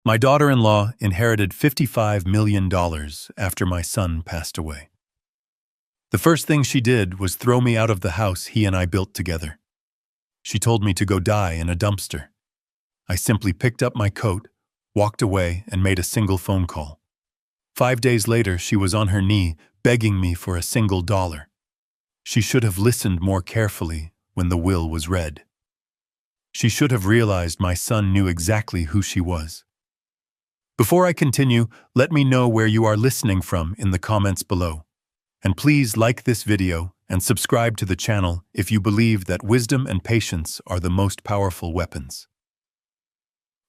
My daughter-in-law inherited $55 million after my son passed away. The first thing she did was throw me out of the house he and I built together. She told me to go die in a dumpster. I simply picked up my coat, walked away, and made a single phone call. 5 days later, she was on her knee, begging me for a single dollar. She should have listened more carefully when the will was read. She should have realized my son knew exactly who she was. Before I continue, let me know where you are listening from in the comments below. And please like this video and subscribe to the channel if you believe that wisdom and patience are the most powerful weapons.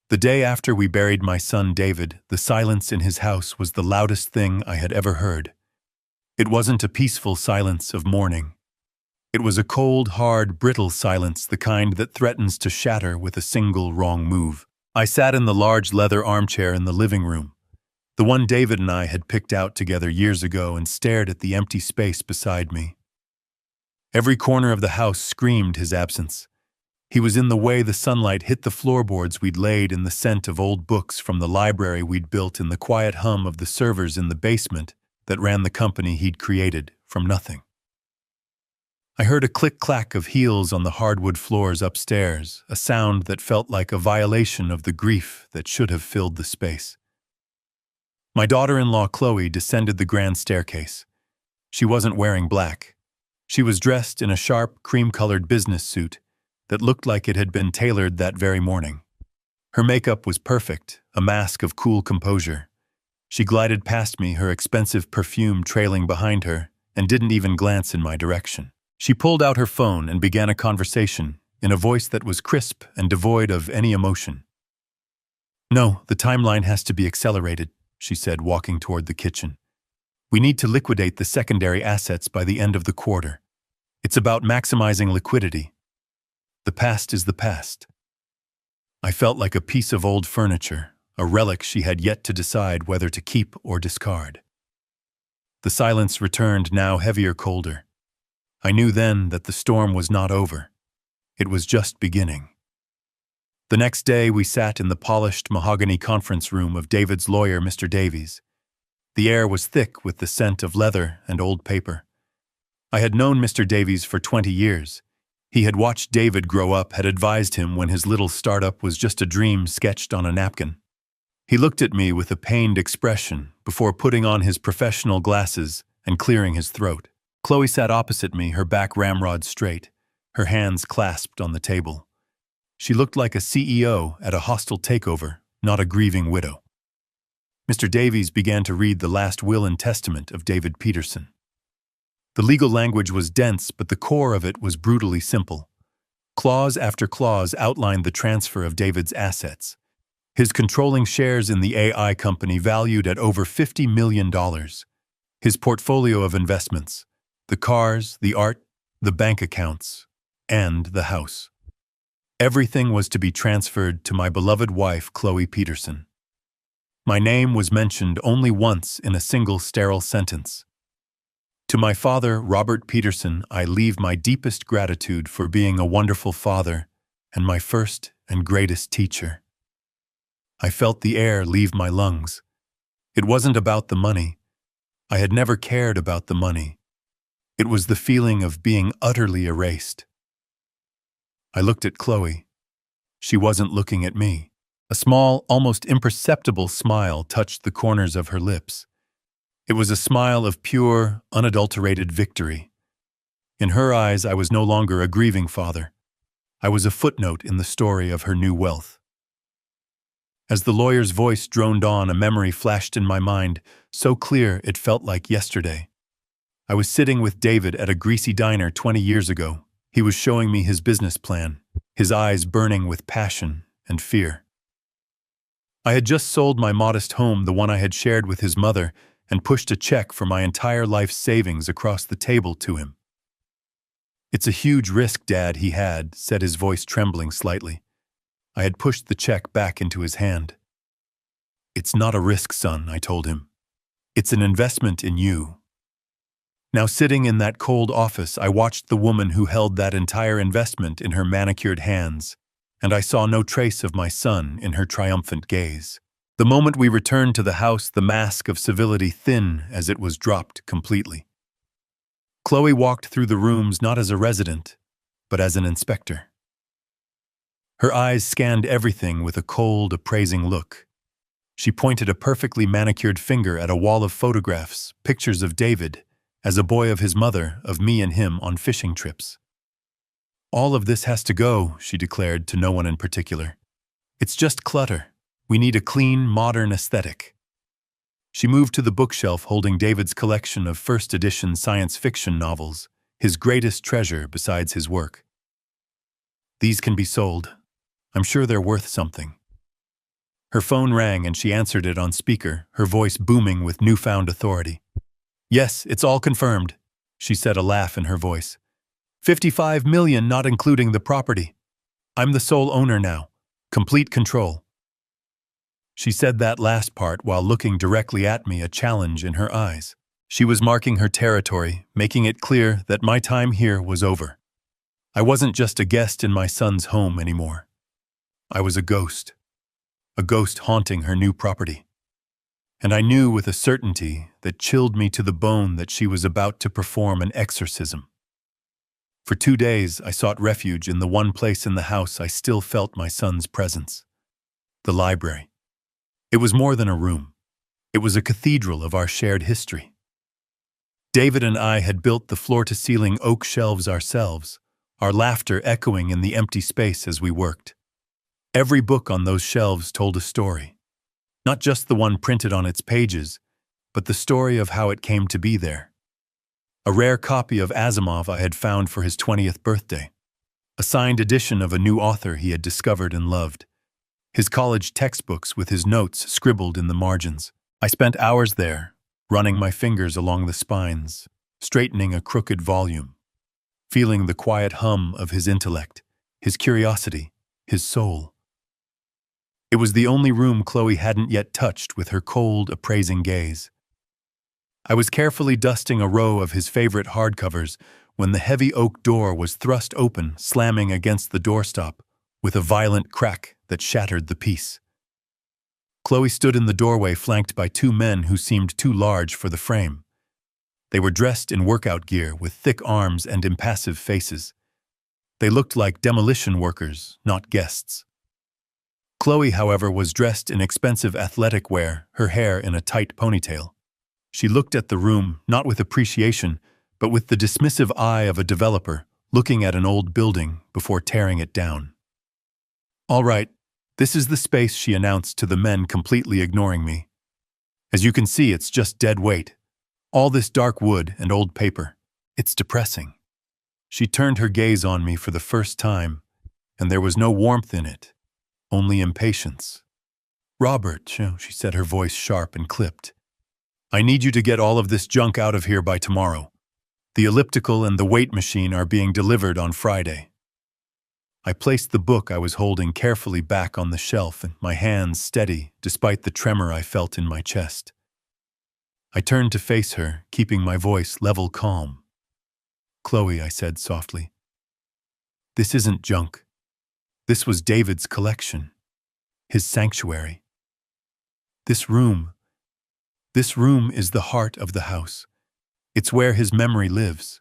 The day after we buried my son David, the silence in his house was the loudest thing I had ever heard. It wasn't a peaceful silence of mourning. It was a cold, hard, brittle silence, the kind that threatens to shatter with a single wrong move. I sat in the large leather armchair in the living room, the one David and I had picked out together years ago, and stared at the empty space beside me. Every corner of the house screamed his absence. He was in the way the sunlight hit the floorboards we'd laid, in the scent of old books from the library we'd built, in the quiet hum of the servers in the basement that ran the company he'd created from nothing. I heard a click-clack of heels on the hardwood floors upstairs, a sound that felt like a violation of the grief that should have filled the space. My daughter-in-law Chloe descended the grand staircase. She wasn't wearing black. She was dressed in a sharp, cream-colored business suit that looked like it had been tailored that very morning. Her makeup was perfect, a mask of cool composure. She glided past me, her expensive perfume trailing behind her, and didn't even glance in my direction. She pulled out her phone and began a conversation in a voice that was crisp and devoid of any emotion. "No, the timeline has to be accelerated," she said, walking toward the kitchen. "We need to liquidate the secondary assets by the end of the quarter. It's about maximizing liquidity. The past is the past." I felt like a piece of old furniture, a relic she had yet to decide whether to keep or discard. The silence returned, now heavier, colder. I knew then that the storm was not over. It was just beginning. The next day, we sat in the polished mahogany conference room of David's lawyer, Mr. Davies. The air was thick with the scent of leather and old paper. I had known Mr. Davies for 20 years. He had watched David grow up, had advised him when his little startup was just a dream sketched on a napkin. He looked at me with a pained expression before putting on his professional glasses and clearing his throat. Chloe sat opposite me, her back ramrod straight, her hands clasped on the table. She looked like a CEO at a hostile takeover, not a grieving widow. Mr. Davies began to read the last will and testament of David Peterson. The legal language was dense, but the core of it was brutally simple. Clause after clause outlined the transfer of David's assets. His controlling shares in the AI company valued at over $50 million. His portfolio of investments, the cars, the art, the bank accounts, and the house. Everything was to be transferred to my beloved wife, Chloe Peterson. My name was mentioned only once in a single sterile sentence. To my father, Robert Peterson, I leave my deepest gratitude for being a wonderful father and my first and greatest teacher. I felt the air leave my lungs. It wasn't about the money. I had never cared about the money. It was the feeling of being utterly erased. I looked at Chloe. She wasn't looking at me. A small, almost imperceptible smile touched the corners of her lips. It was a smile of pure, unadulterated victory. In her eyes, I was no longer a grieving father. I was a footnote in the story of her new wealth. As the lawyer's voice droned on, a memory flashed in my mind, so clear it felt like yesterday. I was sitting with David at a greasy diner 20 years ago. He was showing me his business plan, his eyes burning with passion and fear. I had just sold my modest home, the one I had shared with his mother, and pushed a check for my entire life's savings across the table to him. "It's a huge risk, Dad," he had, said, his voice trembling slightly. I had pushed the check back into his hand. "It's not a risk, son," I told him. "It's an investment in you." Now, sitting in that cold office, I watched the woman who held that entire investment in her manicured hands, and I saw no trace of my son in her triumphant gaze. The moment we returned to the house, the mask of civility thin as it was dropped completely. Chloe walked through the rooms not as a resident, but as an inspector. Her eyes scanned everything with a cold, appraising look. She pointed a perfectly manicured finger at a wall of photographs, pictures of David, as a boy of his mother, of me and him on fishing trips. "All of this has to go," she declared to no one in particular. "It's just clutter. We need a clean, modern aesthetic." She moved to the bookshelf holding David's collection of first-edition science fiction novels, his greatest treasure besides his work. "These can be sold. I'm sure they're worth something." Her phone rang and she answered it on speaker, her voice booming with newfound authority. "Yes, it's all confirmed," she said, a laugh in her voice. $55 million, not including the property. I'm the sole owner now. Complete control." She said that last part while looking directly at me, a challenge in her eyes. She was marking her territory, making it clear that my time here was over. I wasn't just a guest in my son's home anymore. I was a ghost haunting her new property. And I knew with a certainty that chilled me to the bone that she was about to perform an exorcism. For 2 days, I sought refuge in the one place in the house I still felt my son's presence: the library. It was more than a room. It was a cathedral of our shared history. David and I had built the floor-to-ceiling oak shelves ourselves, our laughter echoing in the empty space as we worked. Every book on those shelves told a story. Not just the one printed on its pages, but the story of how it came to be there. A rare copy of Asimov I had found for his 20th birthday. A signed edition of a new author he had discovered and loved. His college textbooks with his notes scribbled in the margins. I spent hours there, running my fingers along the spines, straightening a crooked volume, feeling the quiet hum of his intellect, his curiosity, his soul. It was the only room Chloe hadn't yet touched with her cold, appraising gaze. I was carefully dusting a row of his favorite hardcovers when the heavy oak door was thrust open, slamming against the doorstop with a violent crack that shattered the peace. Chloe stood in the doorway, flanked by 2 men who seemed too large for the frame. They were dressed in workout gear with thick arms and impassive faces. They looked like demolition workers, not guests. Chloe, however, was dressed in expensive athletic wear, her hair in a tight ponytail. She looked at the room, not with appreciation, but with the dismissive eye of a developer looking at an old building before tearing it down. "All right, this is the space," she announced to the men, completely ignoring me. "As you can see, it's just dead weight. All this dark wood and old paper. It's depressing." She turned her gaze on me for the first time, and there was no warmth in it, only impatience. "Robert," she said, her voice sharp and clipped, "I need you to get all of this junk out of here by tomorrow. The elliptical and the weight machine are being delivered on Friday." I placed the book I was holding carefully back on the shelf, and my hands steady despite the tremor I felt in my chest. I turned to face her, keeping my voice level calm. "Chloe," I said softly, "this isn't junk. This was David's collection, his sanctuary. This room is the heart of the house. It's where his memory lives."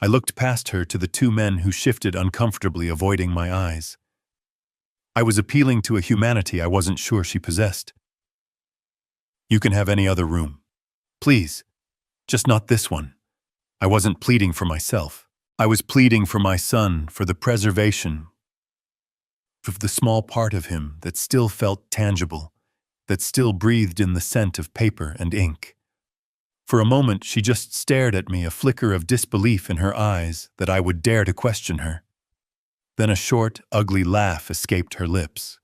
I looked past her to the 2 men who shifted uncomfortably, avoiding my eyes. I was appealing to a humanity I wasn't sure she possessed. "You can have any other room. Please, just not this one." I wasn't pleading for myself. I was pleading for my son, for the preservation of the small part of him that still felt tangible, that still breathed in the scent of paper and ink. For a moment, she just stared at me, a flicker of disbelief in her eyes that I would dare to question her. Then a short, ugly laugh escaped her lips.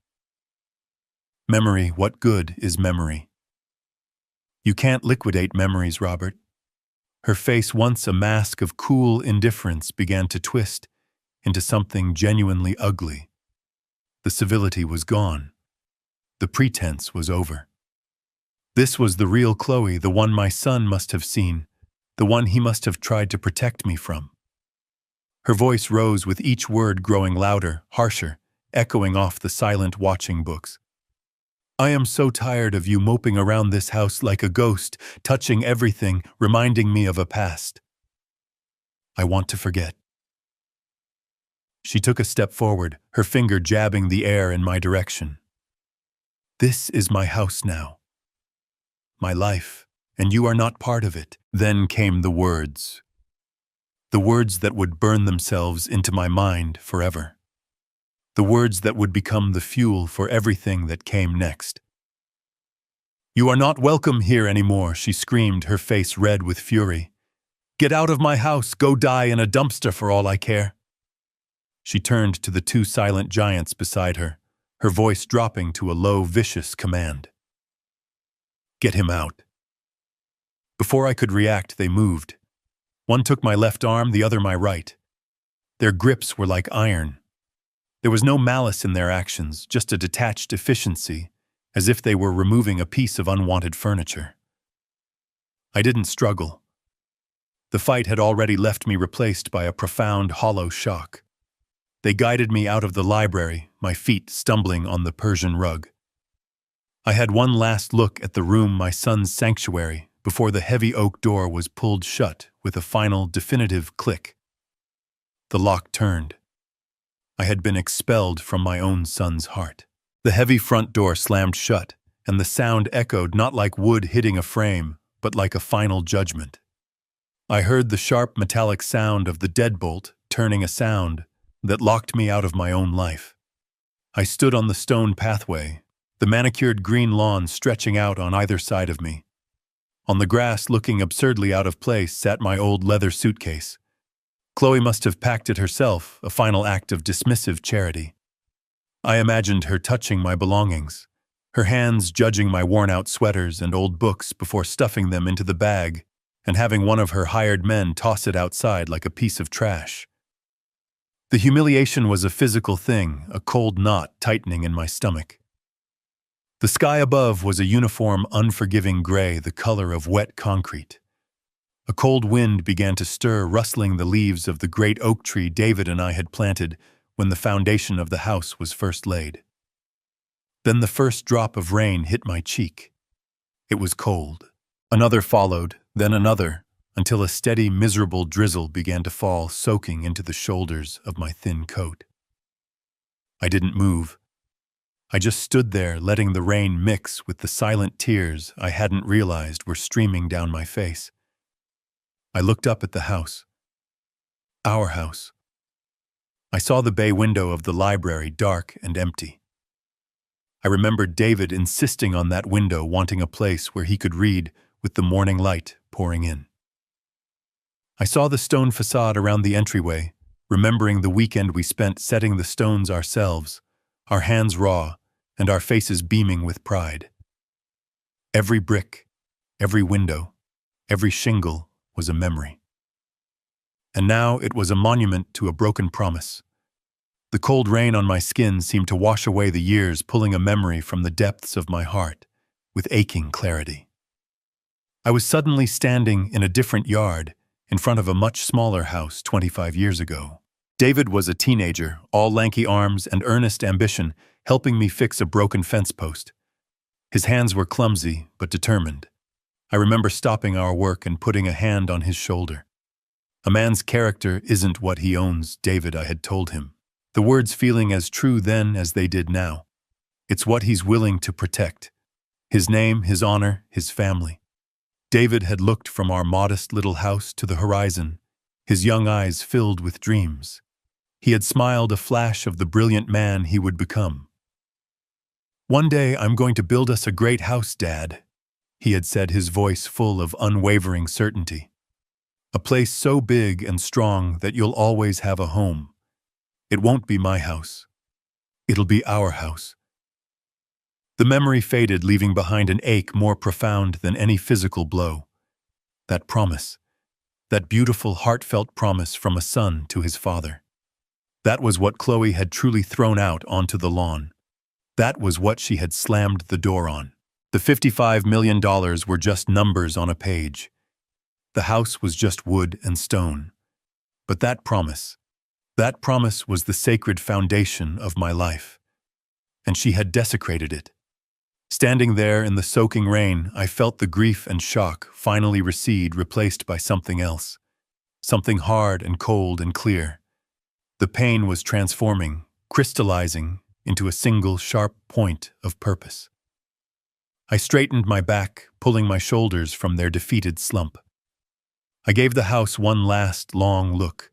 "Memory, what good is memory? You can't liquidate memories, Robert." Her face, once a mask of cool indifference, began to twist into something genuinely ugly. The civility was gone. The pretense was over. This was the real Chloe, the one my son must have seen, the one he must have tried to protect me from. Her voice rose with each word growing louder, harsher, echoing off the silent watching books. I am so tired of you moping around this house like a ghost, touching everything, reminding me of a past. I want to forget. She took a step forward, her finger jabbing the air in my direction. This is my house now. My life, and you are not part of it. Then came the words. The words that would burn themselves into my mind forever. The words that would become the fuel for everything that came next. You are not welcome here anymore, she screamed, her face red with fury. Get out of my house, go die in a dumpster for all I care. She turned to the two silent giants beside her, her voice dropping to a low, vicious command. Get him out. Before I could react, they moved. One took my left arm, the other my right. Their grips were like iron. There was no malice in their actions, just a detached efficiency, as if they were removing a piece of unwanted furniture. I didn't struggle. The fight had already left me replaced by a profound, hollow shock. They guided me out of the library, my feet stumbling on the Persian rug. I had one last look at the room, my son's sanctuary, before the heavy oak door was pulled shut with a final, definitive click. The lock turned. I had been expelled from my own son's heart. The heavy front door slammed shut, and the sound echoed not like wood hitting a frame, but like a final judgment. I heard the sharp metallic sound of the deadbolt turning a sound that locked me out of my own life. I stood on the stone pathway, the manicured green lawn stretching out on either side of me. On the grass, looking absurdly out of place, sat my old leather suitcase. Chloe must have packed it herself, a final act of dismissive charity. I imagined her touching my belongings, her hands judging my worn-out sweaters and old books before stuffing them into the bag and having one of her hired men toss it outside like a piece of trash. The humiliation was a physical thing, a cold knot tightening in my stomach. The sky above was a uniform, unforgiving gray, the color of wet concrete. A cold wind began to stir, rustling the leaves of the great oak tree David and I had planted when the foundation of the house was first laid. Then the first drop of rain hit my cheek. It was cold. Another followed, then another, until a steady, miserable drizzle began to fall, soaking into the shoulders of my thin coat. I didn't move. I just stood there, letting the rain mix with the silent tears I hadn't realized were streaming down my face. I looked up at the house. Our house. I saw the bay window of the library, dark and empty. I remembered David insisting on that window, wanting a place where he could read with the morning light pouring in. I saw the stone facade around the entryway, remembering the weekend we spent setting the stones ourselves, our hands raw and our faces beaming with pride. Every brick, every window, every shingle was a memory. And now it was a monument to a broken promise. The cold rain on my skin seemed to wash away the years, pulling a memory from the depths of my heart with aching clarity. I was suddenly standing in a different yard, in front of a much smaller house 25 years ago. David was a teenager, all lanky arms and earnest ambition, helping me fix a broken fence post. His hands were clumsy but determined. I remember stopping our work and putting a hand on his shoulder. A man's character isn't what he owns, David, I had told him. The words feeling as true then as they did now. It's what he's willing to protect. His name, his honor, his family. David had looked from our modest little house to the horizon, his young eyes filled with dreams. He had smiled, a flash of the brilliant man he would become. One day I'm going to build us a great house, Dad, he had said, his voice full of unwavering certainty. A place so big and strong that you'll always have a home. It won't be my house. It'll be our house. The memory faded, leaving behind an ache more profound than any physical blow. That promise. That beautiful, heartfelt promise from a son to his father. That was what Chloe had truly thrown out onto the lawn. That was what she had slammed the door on. The $55 million were just numbers on a page. The house was just wood and stone. But that promise was the sacred foundation of my life. And she had desecrated it. Standing there in the soaking rain, I felt the grief and shock finally recede, replaced by something else. Something hard and cold and clear. The pain was transforming, crystallizing into a single sharp point of purpose. I straightened my back, pulling my shoulders from their defeated slump. I gave the house one last, long look.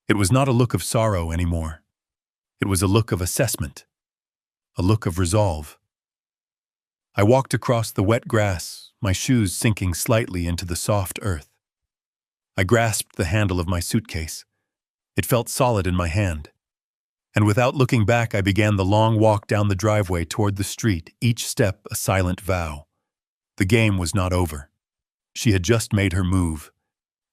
It was not a look of sorrow anymore. It was a look of assessment, a look of resolve. I walked across the wet grass, my shoes sinking slightly into the soft earth. I grasped the handle of my suitcase. It felt solid in my hand. And without looking back, I began the long walk down the driveway toward the street, each step a silent vow. The game was not over. She had just made her move.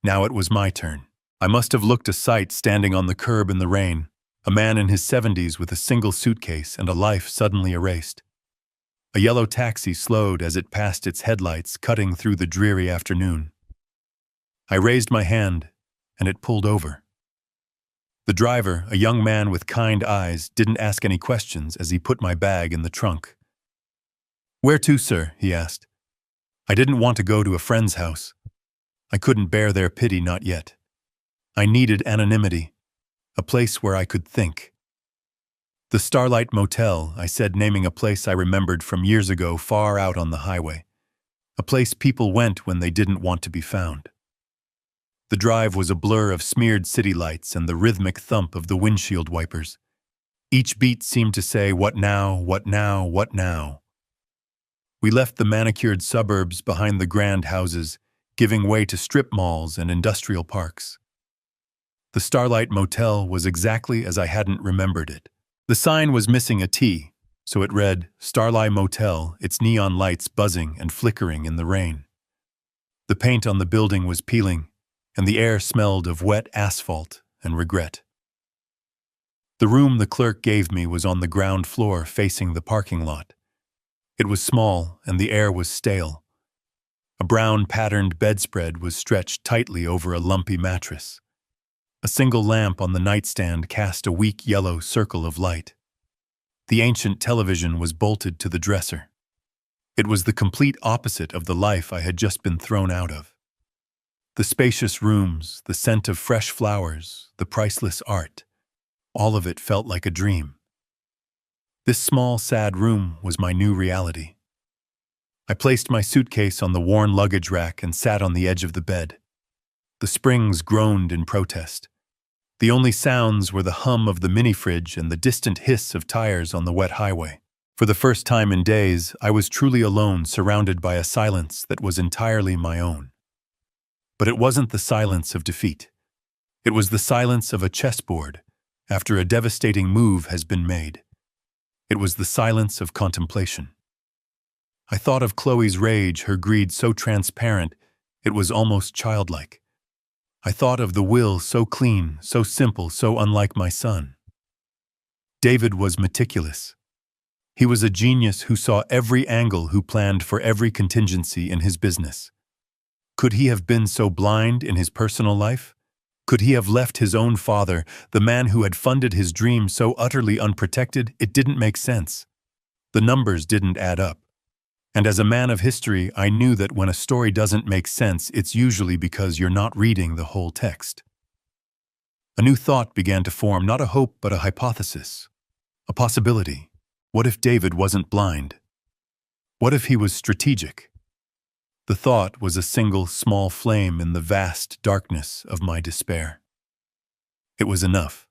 Now it was my turn. I must have looked a sight standing on the curb in the rain, a man in his 70s with a single suitcase and a life suddenly erased. A yellow taxi slowed as it passed its headlights, cutting through the dreary afternoon. I raised my hand, and it pulled over. The driver, a young man with kind eyes, didn't ask any questions as he put my bag in the trunk. "Where to, sir?" he asked. I didn't want to go to a friend's house. I couldn't bear their pity, not yet. I needed anonymity, a place where I could think. "The Starlight Motel," I said, naming a place I remembered from years ago far out on the highway. A place people went when they didn't want to be found. The drive was a blur of smeared city lights and the rhythmic thump of the windshield wipers. Each beat seemed to say, "What now, what now, what now?" We left the manicured suburbs behind the grand houses, giving way to strip malls and industrial parks. The Starlight Motel was exactly as I hadn't remembered it. The sign was missing a T, so it read, Starlight Motel, its neon lights buzzing and flickering in the rain. The paint on the building was peeling, and the air smelled of wet asphalt and regret. The room the clerk gave me was on the ground floor facing the parking lot. It was small, and the air was stale. A brown patterned bedspread was stretched tightly over a lumpy mattress. A single lamp on the nightstand cast a weak yellow circle of light. The ancient television was bolted to the dresser. It was the complete opposite of the life I had just been thrown out of. The spacious rooms, the scent of fresh flowers, the priceless art, all of it felt like a dream. This small, sad room was my new reality. I placed my suitcase on the worn luggage rack and sat on the edge of the bed. The springs groaned in protest. The only sounds were the hum of the mini-fridge and the distant hiss of tires on the wet highway. For the first time in days, I was truly alone, surrounded by a silence that was entirely my own. But it wasn't the silence of defeat. It was the silence of a chessboard after a devastating move has been made. It was the silence of contemplation. I thought of Chloe's rage, her greed so transparent, it was almost childlike. I thought of the will so clean, so simple, so unlike my son. David was meticulous. He was a genius who saw every angle, who planned for every contingency in his business. Could he have been so blind in his personal life? Could he have left his own father, the man who had funded his dream, so utterly unprotected? It didn't make sense. The numbers didn't add up. And as a man of history, I knew that when a story doesn't make sense, it's usually because you're not reading the whole text. A new thought began to form, not a hope but a hypothesis, a possibility. What if David wasn't blind? What if he was strategic? The thought was a single small flame in the vast darkness of my despair. It was enough.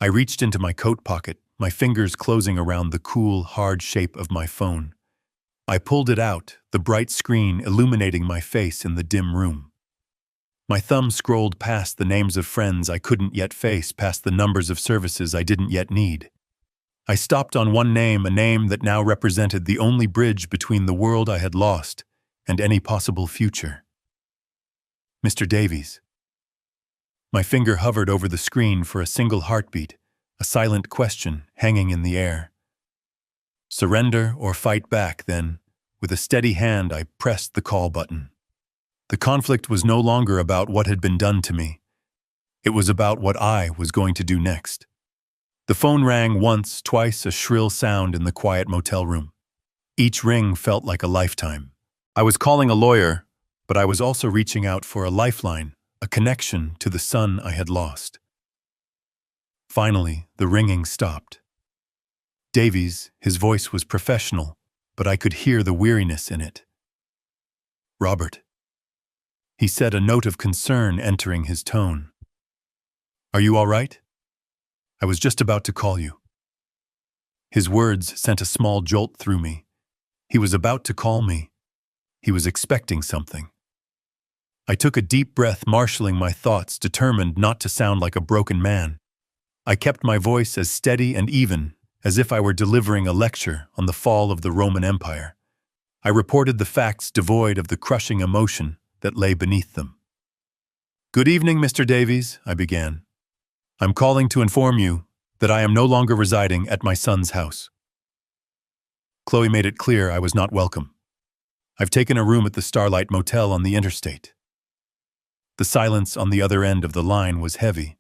I reached into my coat pocket, my fingers closing around the cool, hard shape of my phone. I pulled it out, the bright screen illuminating my face in the dim room. My thumb scrolled past the names of friends I couldn't yet face, past the numbers of services I didn't yet need. I stopped on one name, a name that now represented the only bridge between the world I had lost and any possible future. Mr. Davies. My finger hovered over the screen for a single heartbeat, a silent question hanging in the air. Surrender or fight back, then, with a steady hand I pressed the call button. The conflict was no longer about what had been done to me. It was about what I was going to do next. The phone rang once, twice, a shrill sound in the quiet motel room. Each ring felt like a lifetime. I was calling a lawyer, but I was also reaching out for a lifeline, a connection to the son I had lost. Finally, the ringing stopped. Davies, his voice was professional, but I could hear the weariness in it. "Robert," he said, a note of concern entering his tone. "Are you all right? I was just about to call you." His words sent a small jolt through me. He was about to call me. He was expecting something. I took a deep breath, marshaling my thoughts, determined not to sound like a broken man. I kept my voice as steady and even as if I were delivering a lecture on the fall of the Roman Empire. I reported the facts devoid of the crushing emotion that lay beneath them. "Good evening, Mr. Davies," I began. "I'm calling to inform you that I am no longer residing at my son's house." Chloe made it clear I was not welcome. "I've taken a room at the Starlight Motel on the interstate." The silence on the other end of the line was heavy,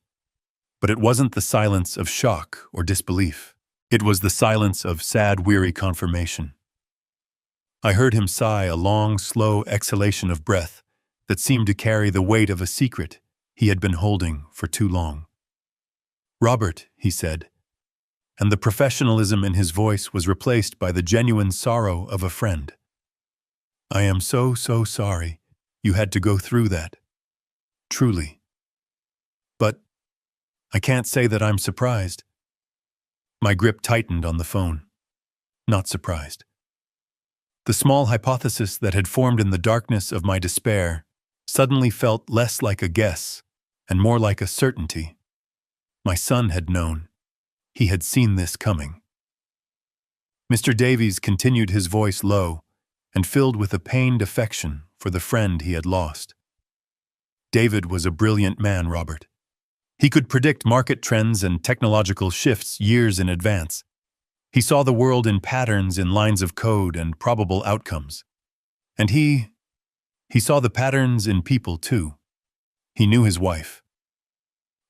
but it wasn't the silence of shock or disbelief. It was the silence of sad, weary confirmation. I heard him sigh, a long, slow exhalation of breath that seemed to carry the weight of a secret he had been holding for too long. "Robert," he said, and the professionalism in his voice was replaced by the genuine sorrow of a friend. "I am so sorry you had to go through that. Truly. But I can't say that I'm surprised." My grip tightened on the phone. Not surprised. The small hypothesis that had formed in the darkness of my despair suddenly felt less like a guess and more like a certainty. My son had known. He had seen this coming. Mr. Davies continued, his voice low and filled with a pained affection for the friend he had lost. "David was a brilliant man, Robert. He could predict market trends and technological shifts years in advance. He saw the world in patterns, in lines of code and probable outcomes. And he saw the patterns in people too. He knew his wife.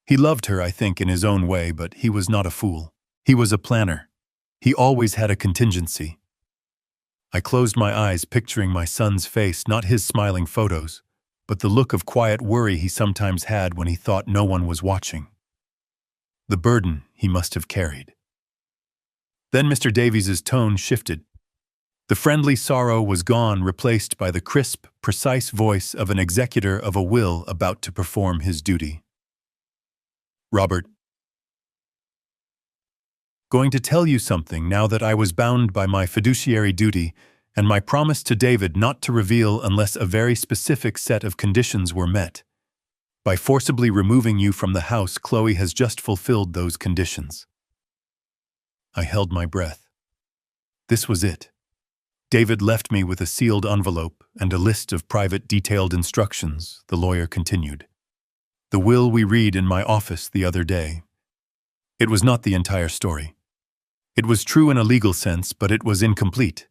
He loved her, I think, in his own way, but he was not a fool. He was a planner. He always had a contingency." I closed my eyes, picturing my son's face, not his smiling photos, but the look of quiet worry he sometimes had when he thought no one was watching. The burden he must have carried. Then Mr. Davies's tone shifted. The friendly sorrow was gone, replaced by the crisp, precise voice of an executor of a will about to perform his duty. "Robert, going to tell you something now that I was bound by my fiduciary duty and my promise to David not to reveal unless a very specific set of conditions were met. By forcibly removing you from the house, Chloe has just fulfilled those conditions." I held my breath. This was it. David left me with a sealed envelope and a list of private detailed instructions, the lawyer continued. "The will we read in my office the other day. It was not the entire story. It was true in a legal sense, but it was incomplete.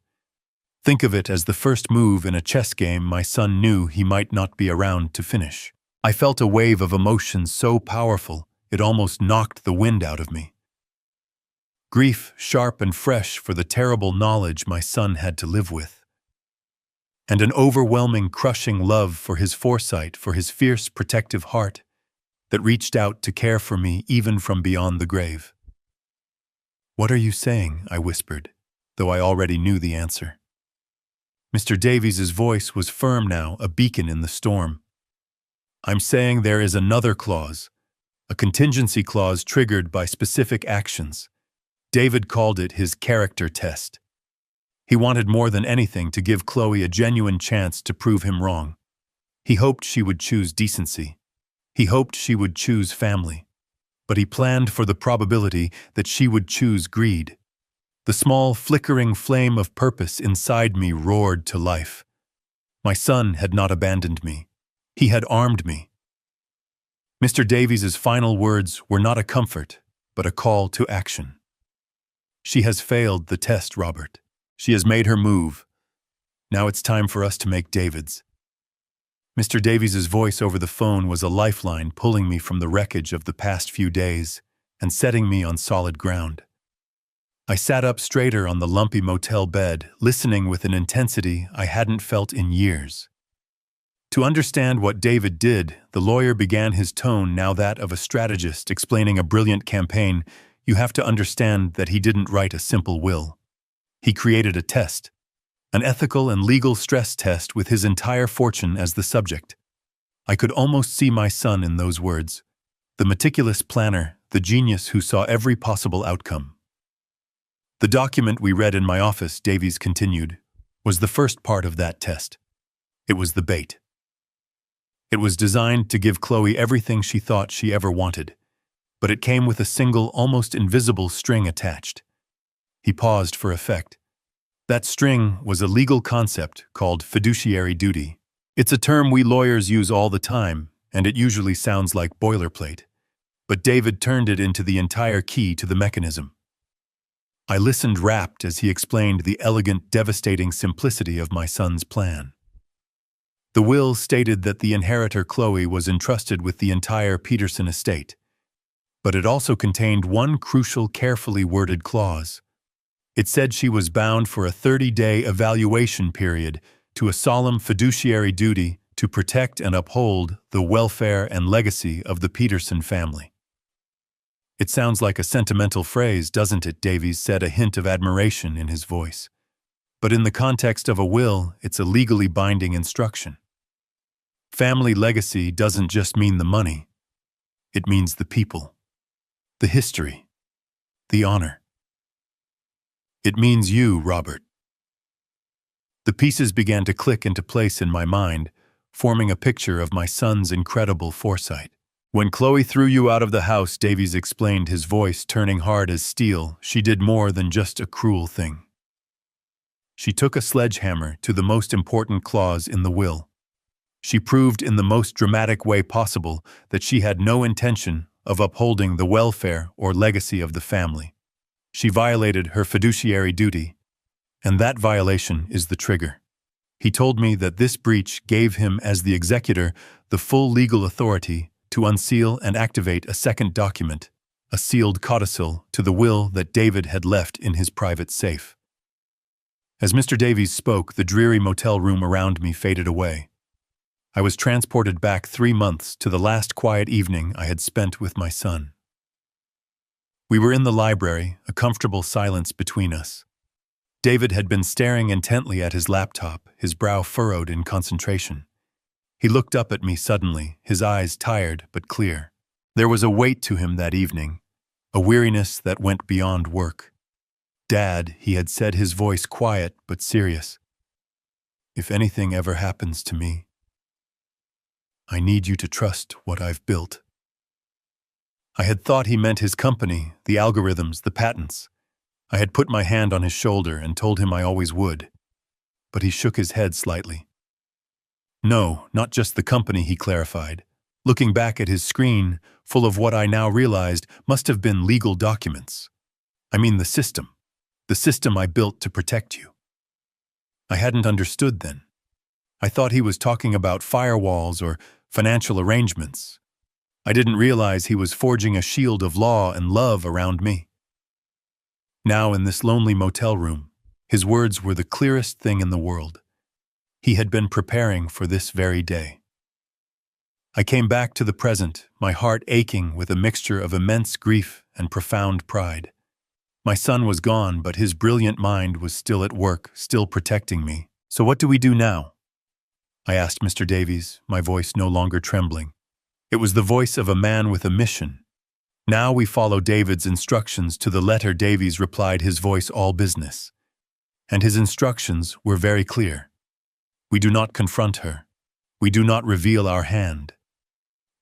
Think of it as the first move in a chess game my son knew he might not be around to finish." I felt a wave of emotion so powerful it almost knocked the wind out of me. Grief, sharp and fresh for the terrible knowledge my son had to live with. And an overwhelming, crushing love for his foresight, for his fierce, protective heart that reached out to care for me even from beyond the grave. "What are you saying?" I whispered, though I already knew the answer. Mr. Davies's voice was firm now, a beacon in the storm. "I'm saying there is another clause, a contingency clause triggered by specific actions. David called it his character test. He wanted more than anything to give Chloe a genuine chance to prove him wrong. He hoped she would choose decency. He hoped she would choose family. But he planned for the probability that she would choose greed. The small, flickering flame of purpose inside me roared to life. My son had not abandoned me. He had armed me." Mr. Davies's final words were not a comfort, but a call to action. "She has failed the test, Robert. She has made her move. Now it's time for us to make David's." Mr. Davies's voice over the phone was a lifeline, pulling me from the wreckage of the past few days and setting me on solid ground. I sat up straighter on the lumpy motel bed, listening with an intensity I hadn't felt in years. To understand what David did, the lawyer began his tone now that of a strategist explaining a brilliant campaign. You have to understand that he didn't write a simple will. He created a test, an ethical and legal stress test with his entire fortune as the subject. I could almost see my son in those words, the meticulous planner, the genius who saw every possible outcome. The document we read in my office, Davies continued, was the first part of that test. It was the bait. It was designed to give Chloe everything she thought she ever wanted, but it came with a single, almost invisible string attached. He paused for effect. That string was a legal concept called fiduciary duty. It's a term we lawyers use all the time, and it usually sounds like boilerplate. But David turned it into the entire key to the mechanism. I listened rapt as he explained the elegant, devastating simplicity of my son's plan. The will stated that the inheritor Chloe was entrusted with the entire Peterson estate, but it also contained one crucial, carefully worded clause. It said she was bound for a 30-day evaluation period to a solemn fiduciary duty to protect and uphold the welfare and legacy of the Peterson family. It sounds like a sentimental phrase, doesn't it? Davies said, a hint of admiration in his voice. But in the context of a will, it's a legally binding instruction. Family legacy doesn't just mean the money. It means the people, the history, the honor. It means you, Robert. The pieces began to click into place in my mind, forming a picture of my son's incredible foresight. When Chloe threw you out of the house, Davies explained, his voice turning hard as steel, she did more than just a cruel thing. She took a sledgehammer to the most important clause in the will. She proved in the most dramatic way possible that she had no intention of upholding the welfare or legacy of the family. She violated her fiduciary duty, and that violation is the trigger. He told me that this breach gave him, as the executor, the full legal authority to unseal and activate a second document, a sealed codicil to the will that David had left in his private safe. As Mr. Davies spoke, the dreary motel room around me faded away. I was transported back 3 months to the last quiet evening I had spent with my son. We were in the library, a comfortable silence between us. David had been staring intently at his laptop, his brow furrowed in concentration. He looked up at me suddenly, his eyes tired but clear. There was a weight to him that evening, a weariness that went beyond work. "Dad," he had said, his voice quiet but serious, "if anything ever happens to me, I need you to trust what I've built." I had thought he meant his company, the algorithms, the patents. I had put my hand on his shoulder and told him I always would, but he shook his head slightly. "No, not just the company," he clarified, looking back at his screen, full of what I now realized must have been legal documents. "I mean the system I built to protect you." I hadn't understood then. I thought he was talking about firewalls or financial arrangements. I didn't realize he was forging a shield of law and love around me. Now, in this lonely motel room, his words were the clearest thing in the world. He had been preparing for this very day. I came back to the present, my heart aching with a mixture of immense grief and profound pride. My son was gone, but his brilliant mind was still at work, still protecting me. "So what do we do now?" I asked Mr. Davies, my voice no longer trembling. It was the voice of a man with a mission. "Now we follow David's instructions to the letter," Davies replied, his voice all business. And his instructions were very clear. We do not confront her. We do not reveal our hand.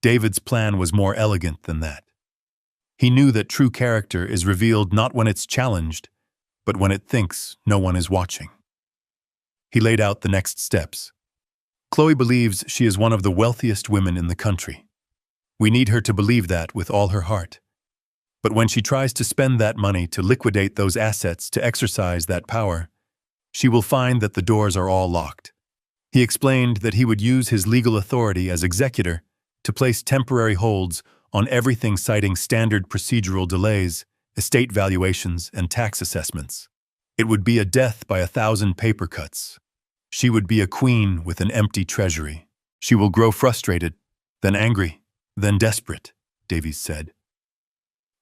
David's plan was more elegant than that. He knew that true character is revealed not when it's challenged, but when it thinks no one is watching. He laid out the next steps. "Chloe believes she is one of the wealthiest women in the country. We need her to believe that with all her heart. But when she tries to spend that money to liquidate those assets to exercise that power, she will find that the doors are all locked." He explained that he would use his legal authority as executor to place temporary holds on everything, citing standard procedural delays, estate valuations, and tax assessments. It would be a death by 1,000 paper cuts. She would be a queen with an empty treasury. She will grow frustrated, then angry, then desperate, Davies said.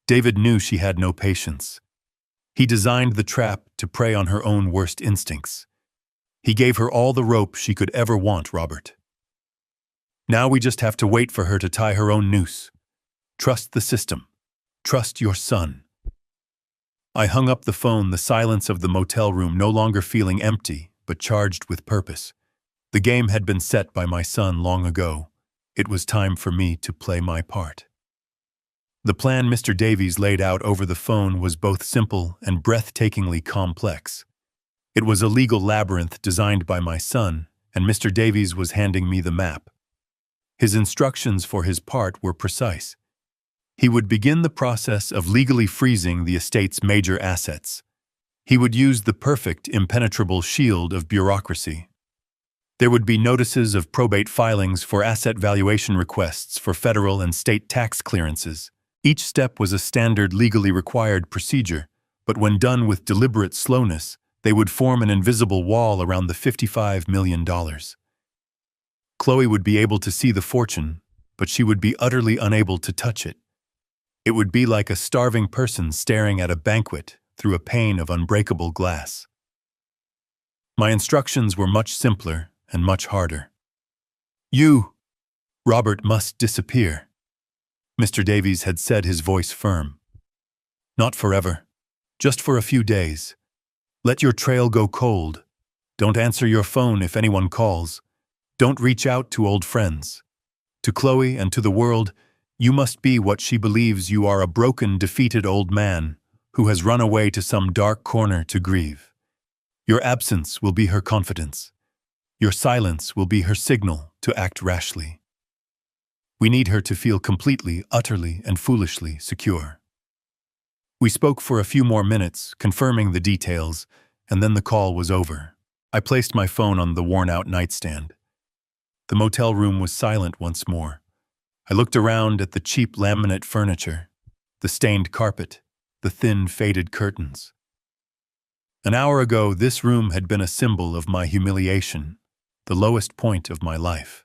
David knew she had no patience. He designed the trap to prey on her own worst instincts. He gave her all the rope she could ever want, Robert. Now we just have to wait for her to tie her own noose. Trust the system. Trust your son. I hung up the phone, the silence of the motel room no longer feeling empty, but charged with purpose. The game had been set by my son long ago. It was time for me to play my part. The plan Mr. Davies laid out over the phone was both simple and breathtakingly complex. It was a legal labyrinth designed by my son, and Mr. Davies was handing me the map. His instructions for his part were precise. He would begin the process of legally freezing the estate's major assets. He would use the perfect, impenetrable shield of bureaucracy. There would be notices of probate filings for asset valuation requests for federal and state tax clearances. Each step was a standard legally required procedure, but when done with deliberate slowness, they would form an invisible wall around the $55 million. Chloe would be able to see the fortune, but she would be utterly unable to touch it. It would be like a starving person staring at a banquet through a pane of unbreakable glass. My instructions were much simpler and much harder. Robert must disappear. Mr. Davies had said, his voice firm. Not forever, just for a few days. Let your trail go cold. Don't answer your phone if anyone calls. Don't reach out to old friends. To Chloe and to the world, you must be what she believes you are, a broken, defeated old man who has run away to some dark corner to grieve. Your absence will be her confidence. Your silence will be her signal to act rashly. We need her to feel completely, utterly, and foolishly secure. We spoke for a few more minutes, confirming the details, and then the call was over. I placed my phone on the worn-out nightstand. The motel room was silent once more. I looked around at the cheap laminate furniture, the stained carpet, the thin, faded curtains. An hour ago, this room had been a symbol of my humiliation, the lowest point of my life.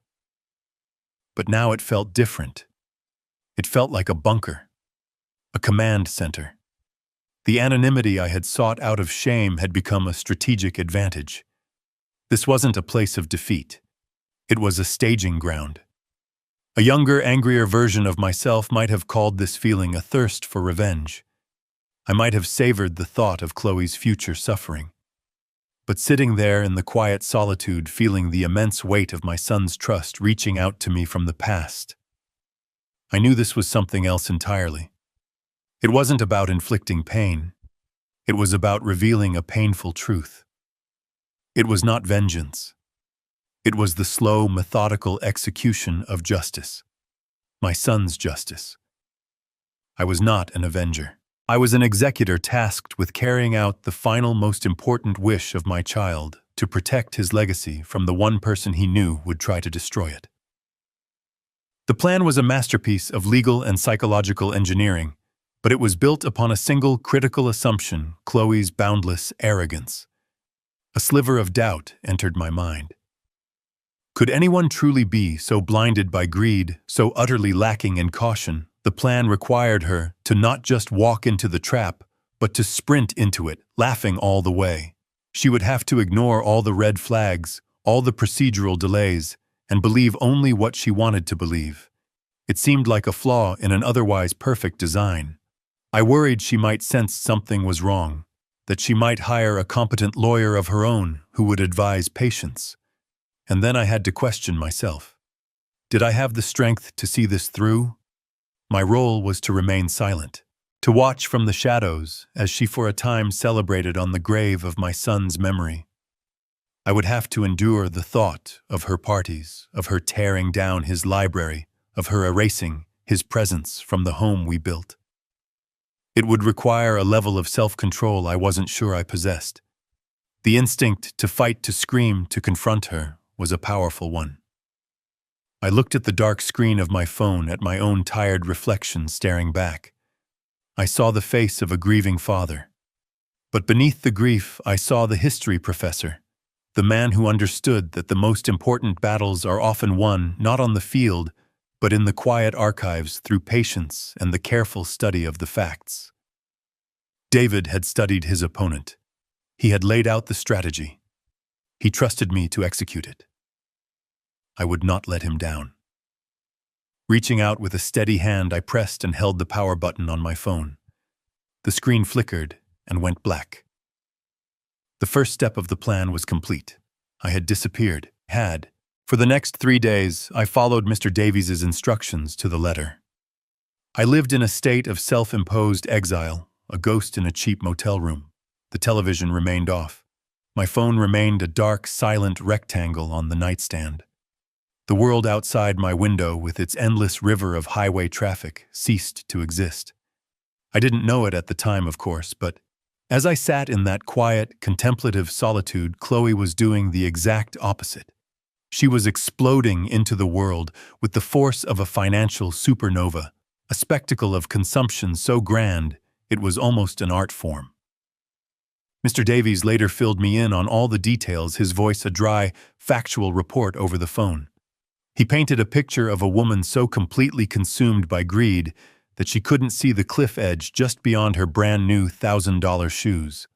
But now it felt different. It felt like a bunker, a command center. The anonymity I had sought out of shame had become a strategic advantage. This wasn't a place of defeat. It was a staging ground. A younger, angrier version of myself might have called this feeling a thirst for revenge. I might have savored the thought of Chloe's future suffering. But sitting there in the quiet solitude, feeling the immense weight of my son's trust reaching out to me from the past, I knew this was something else entirely. It wasn't about inflicting pain. It was about revealing a painful truth. It was not vengeance. It was the slow, methodical execution of justice. My son's justice. I was not an avenger. I was an executor tasked with carrying out the final, most important wish of my child, to protect his legacy from the one person he knew would try to destroy it. The plan was a masterpiece of legal and psychological engineering, but it was built upon a single critical assumption: Chloe's boundless arrogance. A sliver of doubt entered my mind. Could anyone truly be so blinded by greed, so utterly lacking in caution? The plan required her to not just walk into the trap, but to sprint into it, laughing all the way. She would have to ignore all the red flags, all the procedural delays, and believe only what she wanted to believe. It seemed like a flaw in an otherwise perfect design. I worried she might sense something was wrong, that she might hire a competent lawyer of her own who would advise patience. And then I had to question myself. Did I have the strength to see this through? My role was to remain silent, to watch from the shadows as she for a time celebrated on the grave of my son's memory. I would have to endure the thought of her parties, of her tearing down his library, of her erasing his presence from the home we built. It would require a level of self-control I wasn't sure I possessed. The instinct to fight, to scream, to confront her was a powerful one. I looked at the dark screen of my phone, at my own tired reflection staring back. I saw the face of a grieving father. But beneath the grief, I saw the history professor, the man who understood that the most important battles are often won not on the field, but in the quiet archives through patience and the careful study of the facts. David had studied his opponent. He had laid out the strategy. He trusted me to execute it. I would not let him down. Reaching out with a steady hand, I pressed and held the power button on my phone. The screen flickered and went black. The first step of the plan was complete. I had disappeared. For the next 3 days, I followed Mr. Davies's instructions to the letter. I lived in a state of self-imposed exile, a ghost in a cheap motel room. The television remained off. My phone remained a dark, silent rectangle on the nightstand. The world outside my window, with its endless river of highway traffic, ceased to exist. I didn't know it at the time, of course, but as I sat in that quiet, contemplative solitude, Chloe was doing the exact opposite. She was exploding into the world with the force of a financial supernova, a spectacle of consumption so grand it was almost an art form. Mr. Davies later filled me in on all the details, his voice a dry, factual report over the phone. He painted a picture of a woman so completely consumed by greed that she couldn't see the cliff edge just beyond her brand-new $1,000 shoes.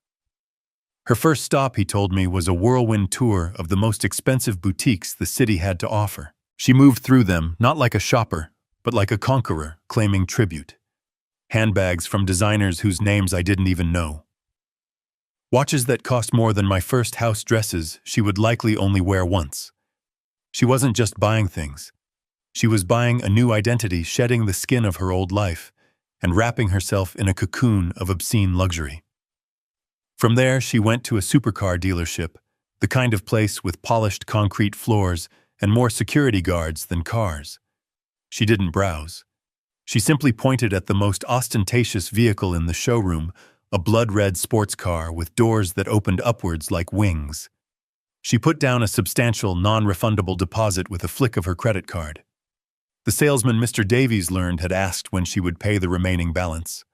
Her first stop, he told me, was a whirlwind tour of the most expensive boutiques the city had to offer. She moved through them, not like a shopper, but like a conqueror, claiming tribute. Handbags from designers whose names I didn't even know. Watches that cost more than my first house dresses she would likely only wear once. She wasn't just buying things. She was buying a new identity, shedding the skin of her old life, and wrapping herself in a cocoon of obscene luxury. From there, she went to a supercar dealership, the kind of place with polished concrete floors and more security guards than cars. She didn't browse. She simply pointed at the most ostentatious vehicle in the showroom, a blood-red sports car with doors that opened upwards like wings. She put down a substantial, non-refundable deposit with a flick of her credit card. The salesman Mr. Davies learned had asked when she would pay the remaining balance.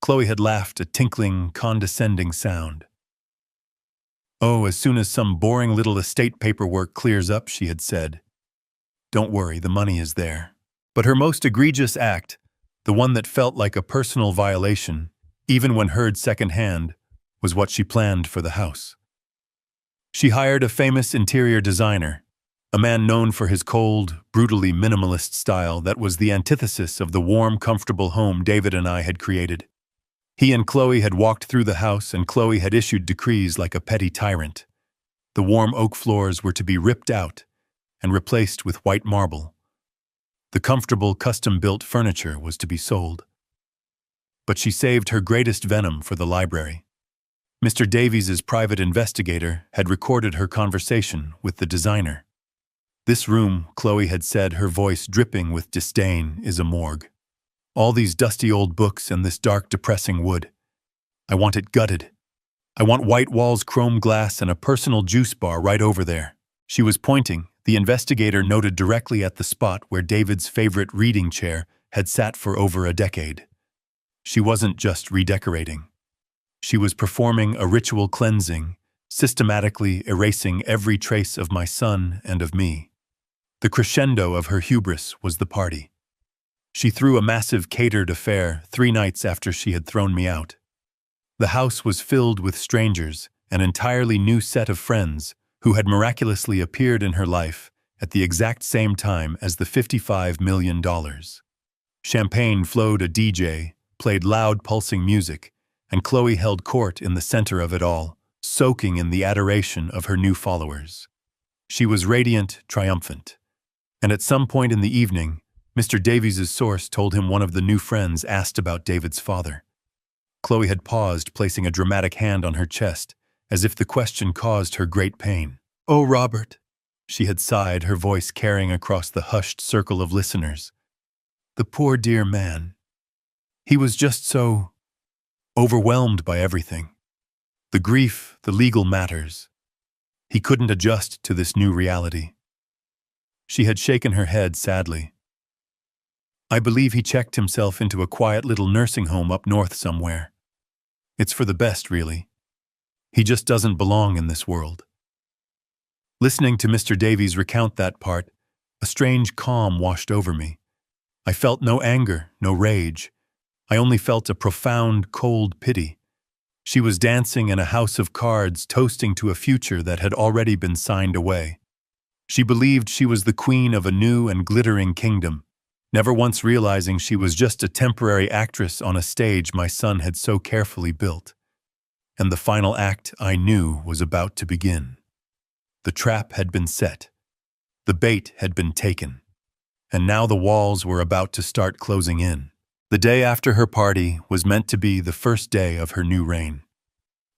Chloe had laughed a tinkling, condescending sound. "Oh, as soon as some boring little estate paperwork clears up," she had said. "Don't worry, the money is there." But her most egregious act, the one that felt like a personal violation, even when heard secondhand, was what she planned for the house. She hired a famous interior designer, a man known for his cold, brutally minimalist style that was the antithesis of the warm, comfortable home David and I had created. He and Chloe had walked through the house, and Chloe had issued decrees like a petty tyrant. The warm oak floors were to be ripped out and replaced with white marble. The comfortable, custom-built furniture was to be sold. But she saved her greatest venom for the library. Mr. Davies's private investigator had recorded her conversation with the designer. "This room," Chloe had said, her voice dripping with disdain, "is a morgue. All these dusty old books and this dark, depressing wood. I want it gutted. I want white walls, chrome glass, and a personal juice bar right over there." She was pointing. The investigator noted directly at the spot where David's favorite reading chair had sat for over a decade. She wasn't just redecorating. She was performing a ritual cleansing, systematically erasing every trace of my son and of me. The crescendo of her hubris was the party. She threw a massive catered affair 3 nights after she had thrown me out. The house was filled with strangers, an entirely new set of friends who had miraculously appeared in her life at the exact same time as the $55 million. Champagne flowed, a DJ played loud, pulsing music, and Chloe held court in the center of it all, soaking in the adoration of her new followers. She was radiant, triumphant. And at some point in the evening, Mr. Davies's source told him one of the new friends asked about David's father. Chloe had paused, placing a dramatic hand on her chest, as if the question caused her great pain. "Oh, Robert," she had sighed, her voice carrying across the hushed circle of listeners. "The poor dear man. He was just so overwhelmed by everything. The grief, the legal matters. He couldn't adjust to this new reality." She had shaken her head sadly. I believe he checked himself into a quiet little nursing home up north somewhere. It's for the best, really. He just doesn't belong in this world. Listening to Mr. Davies recount that part, a strange calm washed over me. I felt no anger, no rage. I only felt a profound, cold pity. She was dancing in a house of cards, toasting to a future that had already been signed away. She believed she was the queen of a new and glittering kingdom, never once realizing she was just a temporary actress on a stage my son had so carefully built. And the final act, I knew, was about to begin. The trap had been set. The bait had been taken. And now the walls were about to start closing in. The day after her party was meant to be the first day of her new reign.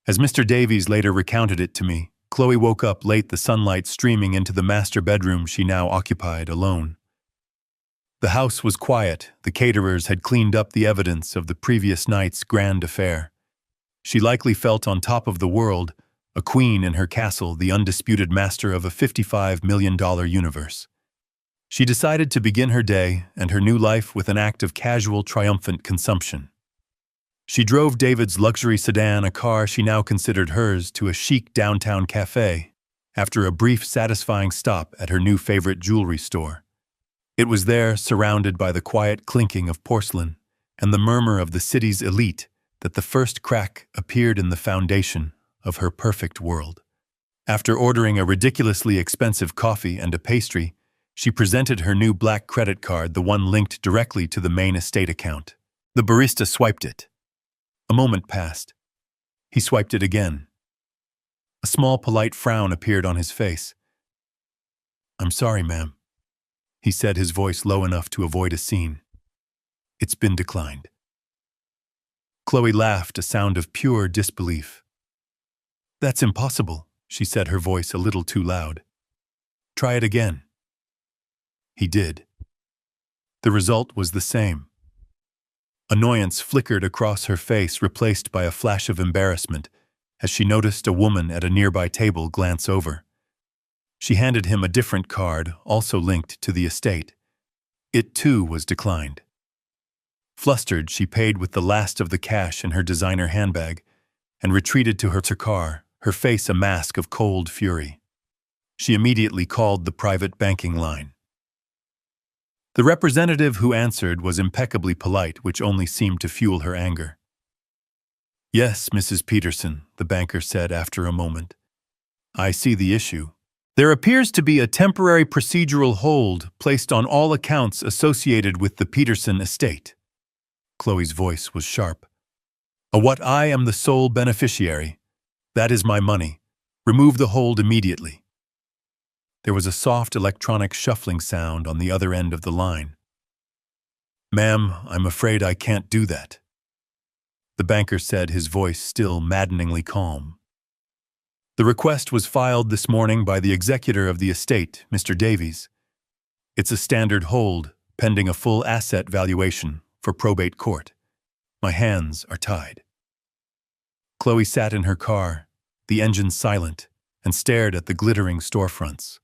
As Mr. Davies later recounted it to me, Chloe woke up late, the sunlight streaming into the master bedroom she now occupied alone. The house was quiet. The caterers had cleaned up the evidence of the previous night's grand affair. She likely felt on top of the world, a queen in her castle, the undisputed master of a $55 million universe. She decided to begin her day and her new life with an act of casual, triumphant consumption. She drove David's luxury sedan, a car she now considered hers, to a chic downtown cafe, after a brief, satisfying stop at her new favorite jewelry store. It was there, surrounded by the quiet clinking of porcelain and the murmur of the city's elite, that the first crack appeared in the foundation of her perfect world. After ordering a ridiculously expensive coffee and a pastry, she presented her new black credit card, the one linked directly to the main estate account. The barista swiped it. A moment passed. He swiped it again. A small, polite frown appeared on his face. "I'm sorry, ma'am," he said, his voice low enough to avoid a scene. "It's been declined." Chloe laughed, a sound of pure disbelief. "That's impossible," she said, her voice a little too loud. "Try it again." He did. The result was the same. Annoyance flickered across her face, replaced by a flash of embarrassment, as she noticed a woman at a nearby table glance over. She handed him a different card, also linked to the estate. It too was declined. Flustered, she paid with the last of the cash in her designer handbag and retreated to her car, her face a mask of cold fury. She immediately called the private banking line. The representative who answered was impeccably polite, which only seemed to fuel her anger. "Yes, Mrs. Peterson," the banker said after a moment. "I see the issue. There appears to be a temporary procedural hold placed on all accounts associated with the Peterson estate." Chloe's voice was sharp. "What? I am the sole beneficiary. That is my money. Remove the hold immediately." There was a soft electronic shuffling sound on the other end of the line. "Ma'am, I'm afraid I can't do that," the banker said, his voice still maddeningly calm. "The request was filed this morning by the executor of the estate, Mr. Davies. It's a standard hold, pending a full asset valuation for probate court. My hands are tied." Chloe sat in her car, the engine silent, and stared at the glittering storefronts.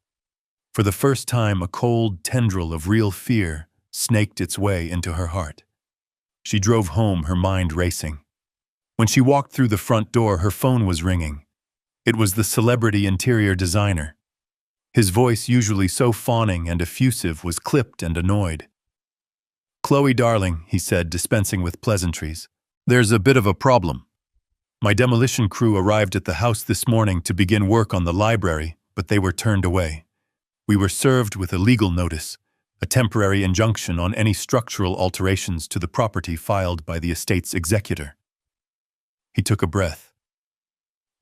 For the first time, a cold tendril of real fear snaked its way into her heart. She drove home, her mind racing. When she walked through the front door, her phone was ringing. It was the celebrity interior designer. His voice, usually so fawning and effusive, was clipped and annoyed. "Chloe, darling," he said, dispensing with pleasantries, "there's a bit of a problem. My demolition crew arrived at the house this morning to begin work on the library, but they were turned away. We were served with a legal notice, a temporary injunction on any structural alterations to the property filed by the estate's executor." He took a breath.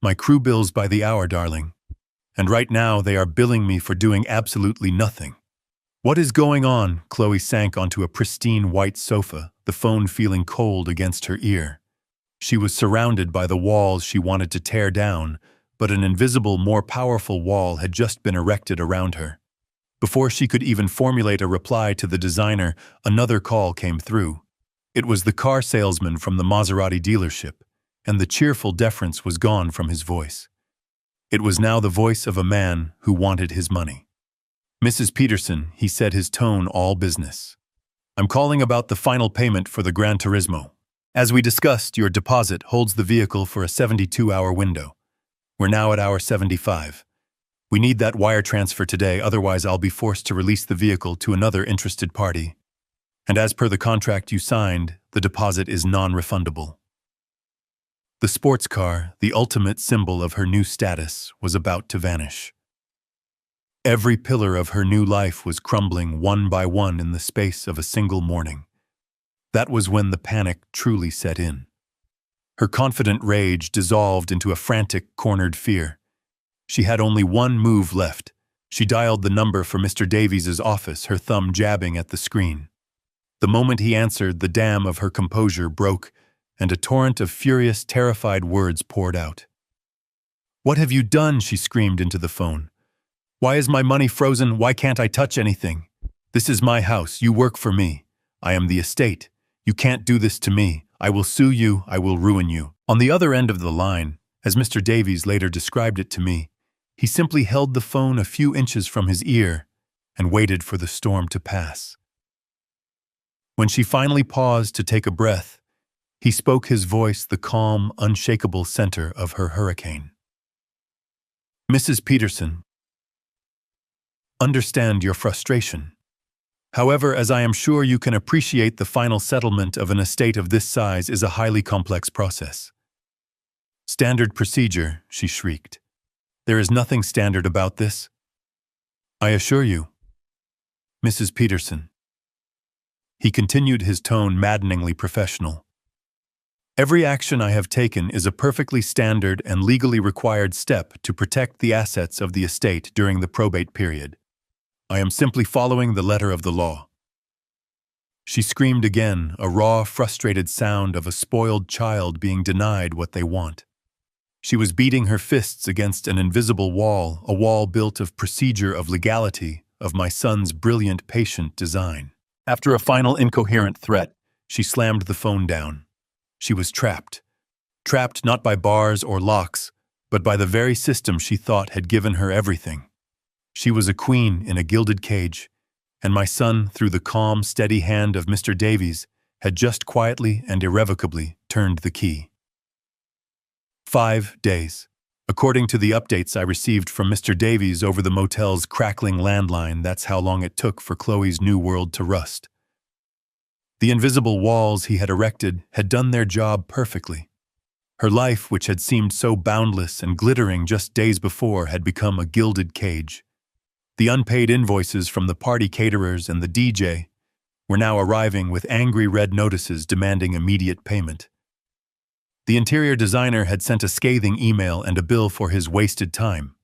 "My crew bills by the hour, darling, and right now they are billing me for doing absolutely nothing." "What is going on?" Chloe sank onto a pristine white sofa, the phone feeling cold against her ear. She was surrounded by the walls she wanted to tear down, but an invisible, more powerful wall had just been erected around her. Before she could even formulate a reply to the designer, another call came through. It was the car salesman from the Maserati dealership, and the cheerful deference was gone from his voice. It was now the voice of a man who wanted his money. "Mrs. Peterson," he said, his tone all business. I'm calling about the final payment for the Gran Turismo. As we discussed, your deposit holds the vehicle for a 72-hour window. We're now at hour 75. We need that wire transfer today, otherwise I'll be forced to release the vehicle to another interested party. And as per the contract you signed, the deposit is non-refundable. The sports car, the ultimate symbol of her new status, was about to vanish. Every pillar of her new life was crumbling one by one in the space of a single morning. That was when the panic truly set in. Her confident rage dissolved into a frantic, cornered fear. She had only one move left. She dialed the number for Mr. Davies's office, her thumb jabbing at the screen. The moment he answered, the dam of her composure broke, and a torrent of furious, terrified words poured out. "What have you done?" she screamed into the phone. "Why is my money frozen? Why can't I touch anything? This is my house. You work for me. I am the estate. You can't do this to me. I will sue you. I will ruin you." On the other end of the line, as Mr. Davies later described it to me, he simply held the phone a few inches from his ear and waited for the storm to pass. When she finally paused to take a breath, he spoke, his voice the calm, unshakable center of her hurricane. "Mrs. Peterson, understand your frustration. However, as I am sure you can appreciate, the final settlement of an estate of this size is a highly complex process." "Standard procedure," she shrieked. "There is nothing standard about this. I assure you." "Mrs. Peterson." He continued, his tone maddeningly professional. "Every action I have taken is a perfectly standard and legally required step to protect the assets of the estate during the probate period. I am simply following the letter of the law." She screamed again, a raw, frustrated sound of a spoiled child being denied what they want. She was beating her fists against an invisible wall, a wall built of procedure, of legality, of my son's brilliant, patient design. After a final incoherent threat, she slammed the phone down. She was trapped. Trapped not by bars or locks, but by the very system she thought had given her everything. She was a queen in a gilded cage, and my son, through the calm, steady hand of Mr. Davies, had just quietly and irrevocably turned the key. 5 days. According to the updates I received from Mr. Davies over the motel's crackling landline, that's how long it took for Chloe's new world to rust. The invisible walls he had erected had done their job perfectly. Her life, which had seemed so boundless and glittering just days before, had become a gilded cage. The unpaid invoices from the party caterers and the DJ were now arriving with angry red notices demanding immediate payment. The interior designer had sent a scathing email and a bill for his wasted time.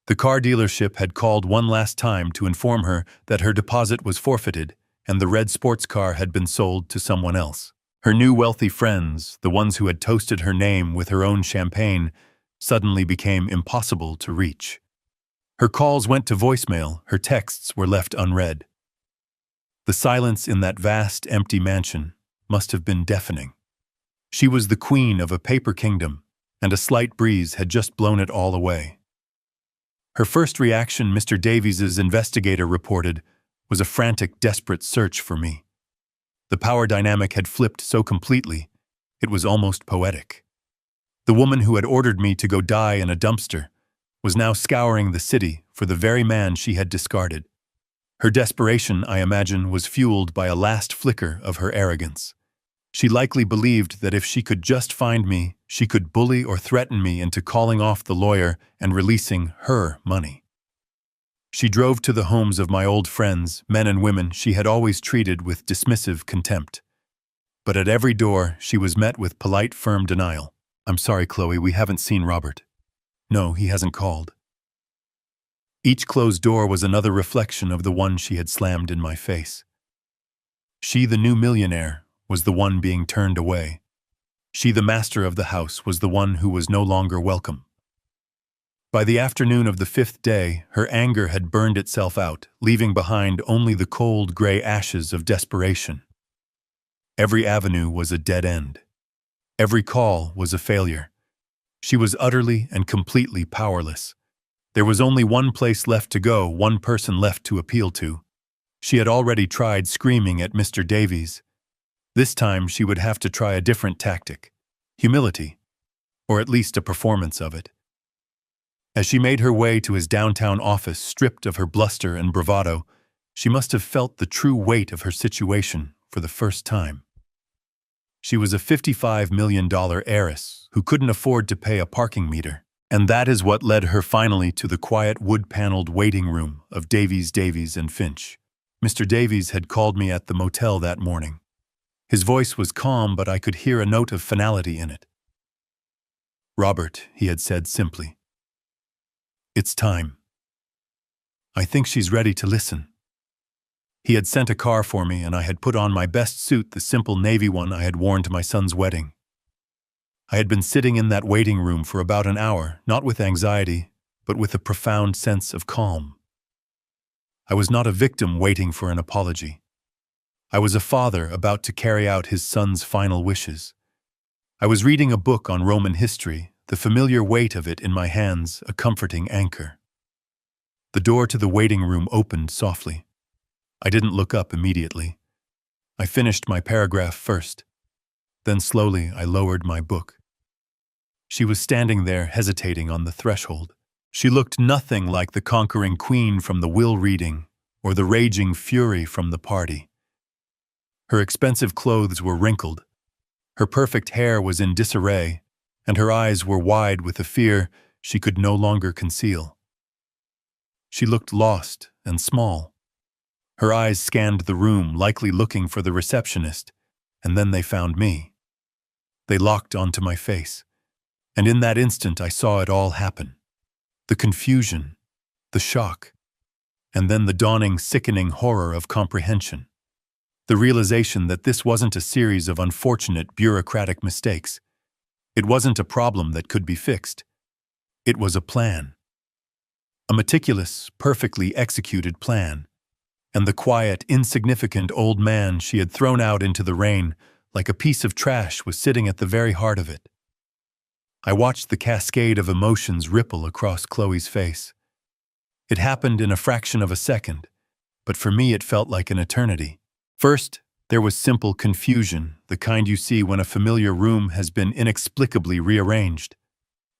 The car dealership had called one last time to inform her that her deposit was forfeited and the red sports car had been sold to someone else. Her new wealthy friends, the ones who had toasted her name with her own champagne, suddenly became impossible to reach. Her calls went to voicemail, her texts were left unread. The silence in that vast, empty mansion must have been deafening. She was the queen of a paper kingdom, and a slight breeze had just blown it all away. Her first reaction, Mr. Davies's investigator reported, was a frantic, desperate search for me. The power dynamic had flipped so completely, it was almost poetic. The woman who had ordered me to go die in a dumpster was now scouring the city for the very man she had discarded. Her desperation, I imagine, was fueled by a last flicker of her arrogance. She likely believed that if she could just find me, she could bully or threaten me into calling off the lawyer and releasing her money. She drove to the homes of my old friends, men and women she had always treated with dismissive contempt. But at every door, she was met with polite, firm denial. "I'm sorry, Chloe, we haven't seen Robert. No, he hasn't called." Each closed door was another reflection of the one she had slammed in my face. She, the new millionaire, was the one being turned away. She, the master of the house, was the one who was no longer welcome. By the afternoon of the 5th day, her anger had burned itself out, leaving behind only the cold, gray ashes of desperation. Every avenue was a dead end. Every call was a failure. She was utterly and completely powerless. There was only one place left to go, one person left to appeal to. She had already tried screaming at Mr. Davies. This time she would have to try a different tactic. Humility, or at least a performance of it. As she made her way to his downtown office stripped of her bluster and bravado, she must have felt the true weight of her situation for the first time. She was a $55 million heiress who couldn't afford to pay a parking meter, and that is what led her finally to the quiet wood-paneled waiting room of Davies, and Finch. Mr. Davies had called me at the motel that morning. His voice was calm, but I could hear a note of finality in it. "Robert," he had said simply, "it's time. I think she's ready to listen." He had sent a car for me, and I had put on my best suit, the simple navy one I had worn to my son's wedding. I had been sitting in that waiting room for about an hour, not with anxiety, but with a profound sense of calm. I was not a victim waiting for an apology. I was a father about to carry out his son's final wishes. I was reading a book on Roman history, the familiar weight of it in my hands, a comforting anchor. The door to the waiting room opened softly. I didn't look up immediately. I finished my paragraph first. Then slowly I lowered my book. She was standing there hesitating on the threshold. She looked nothing like the conquering queen from the will reading or the raging fury from the party. Her expensive clothes were wrinkled. Her perfect hair was in disarray, and her eyes were wide with a fear she could no longer conceal. She looked lost and small. Her eyes scanned the room, likely looking for the receptionist, and then they found me. They locked onto my face, and in that instant I saw it all happen. The confusion, the shock, and then the dawning, sickening horror of comprehension. The realization that this wasn't a series of unfortunate bureaucratic mistakes. It wasn't a problem that could be fixed. It was a plan. A meticulous, perfectly executed plan. And the quiet, insignificant old man she had thrown out into the rain like a piece of trash was sitting at the very heart of it. I watched the cascade of emotions ripple across Chloe's face. It happened in a fraction of a second, but for me it felt like an eternity. First, there was simple confusion, the kind you see when a familiar room has been inexplicably rearranged.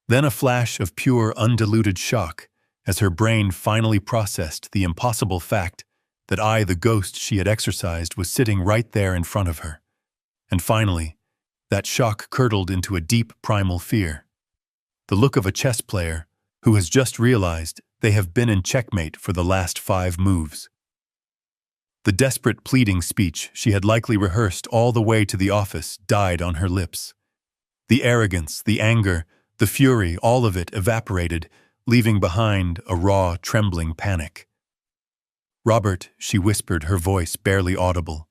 Then a flash of pure, undiluted shock as her brain finally processed the impossible fact that I, the ghost she had exorcised, was sitting right there in front of her. And finally, that shock curdled into a deep primal fear. The look of a chess player who has just realized they have been in checkmate for the last 5 moves. The desperate pleading speech she had likely rehearsed all the way to the office died on her lips. The arrogance, the anger, the fury, all of it evaporated, leaving behind a raw, trembling panic. "Robert," she whispered, her voice barely audible.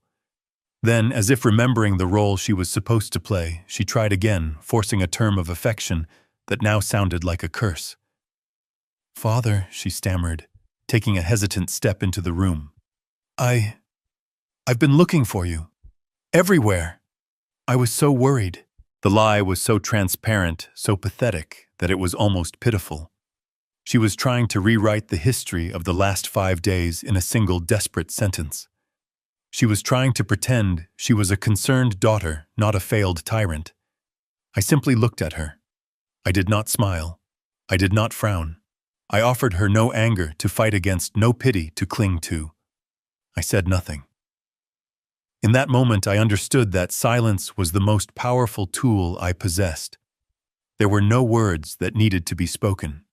Then, as if remembering the role she was supposed to play, she tried again, forcing a term of affection that now sounded like a curse. "Father," she stammered, taking a hesitant step into the room. I've been looking for you. Everywhere. I was so worried." The lie was so transparent, so pathetic, that it was almost pitiful. She was trying to rewrite the history of the last 5 days in a single desperate sentence. She was trying to pretend she was a concerned daughter, not a failed tyrant. I simply looked at her. I did not smile. I did not frown. I offered her no anger to fight against, no pity to cling to. I said nothing. In that moment, I understood that silence was the most powerful tool I possessed. There were no words that needed to be spoken.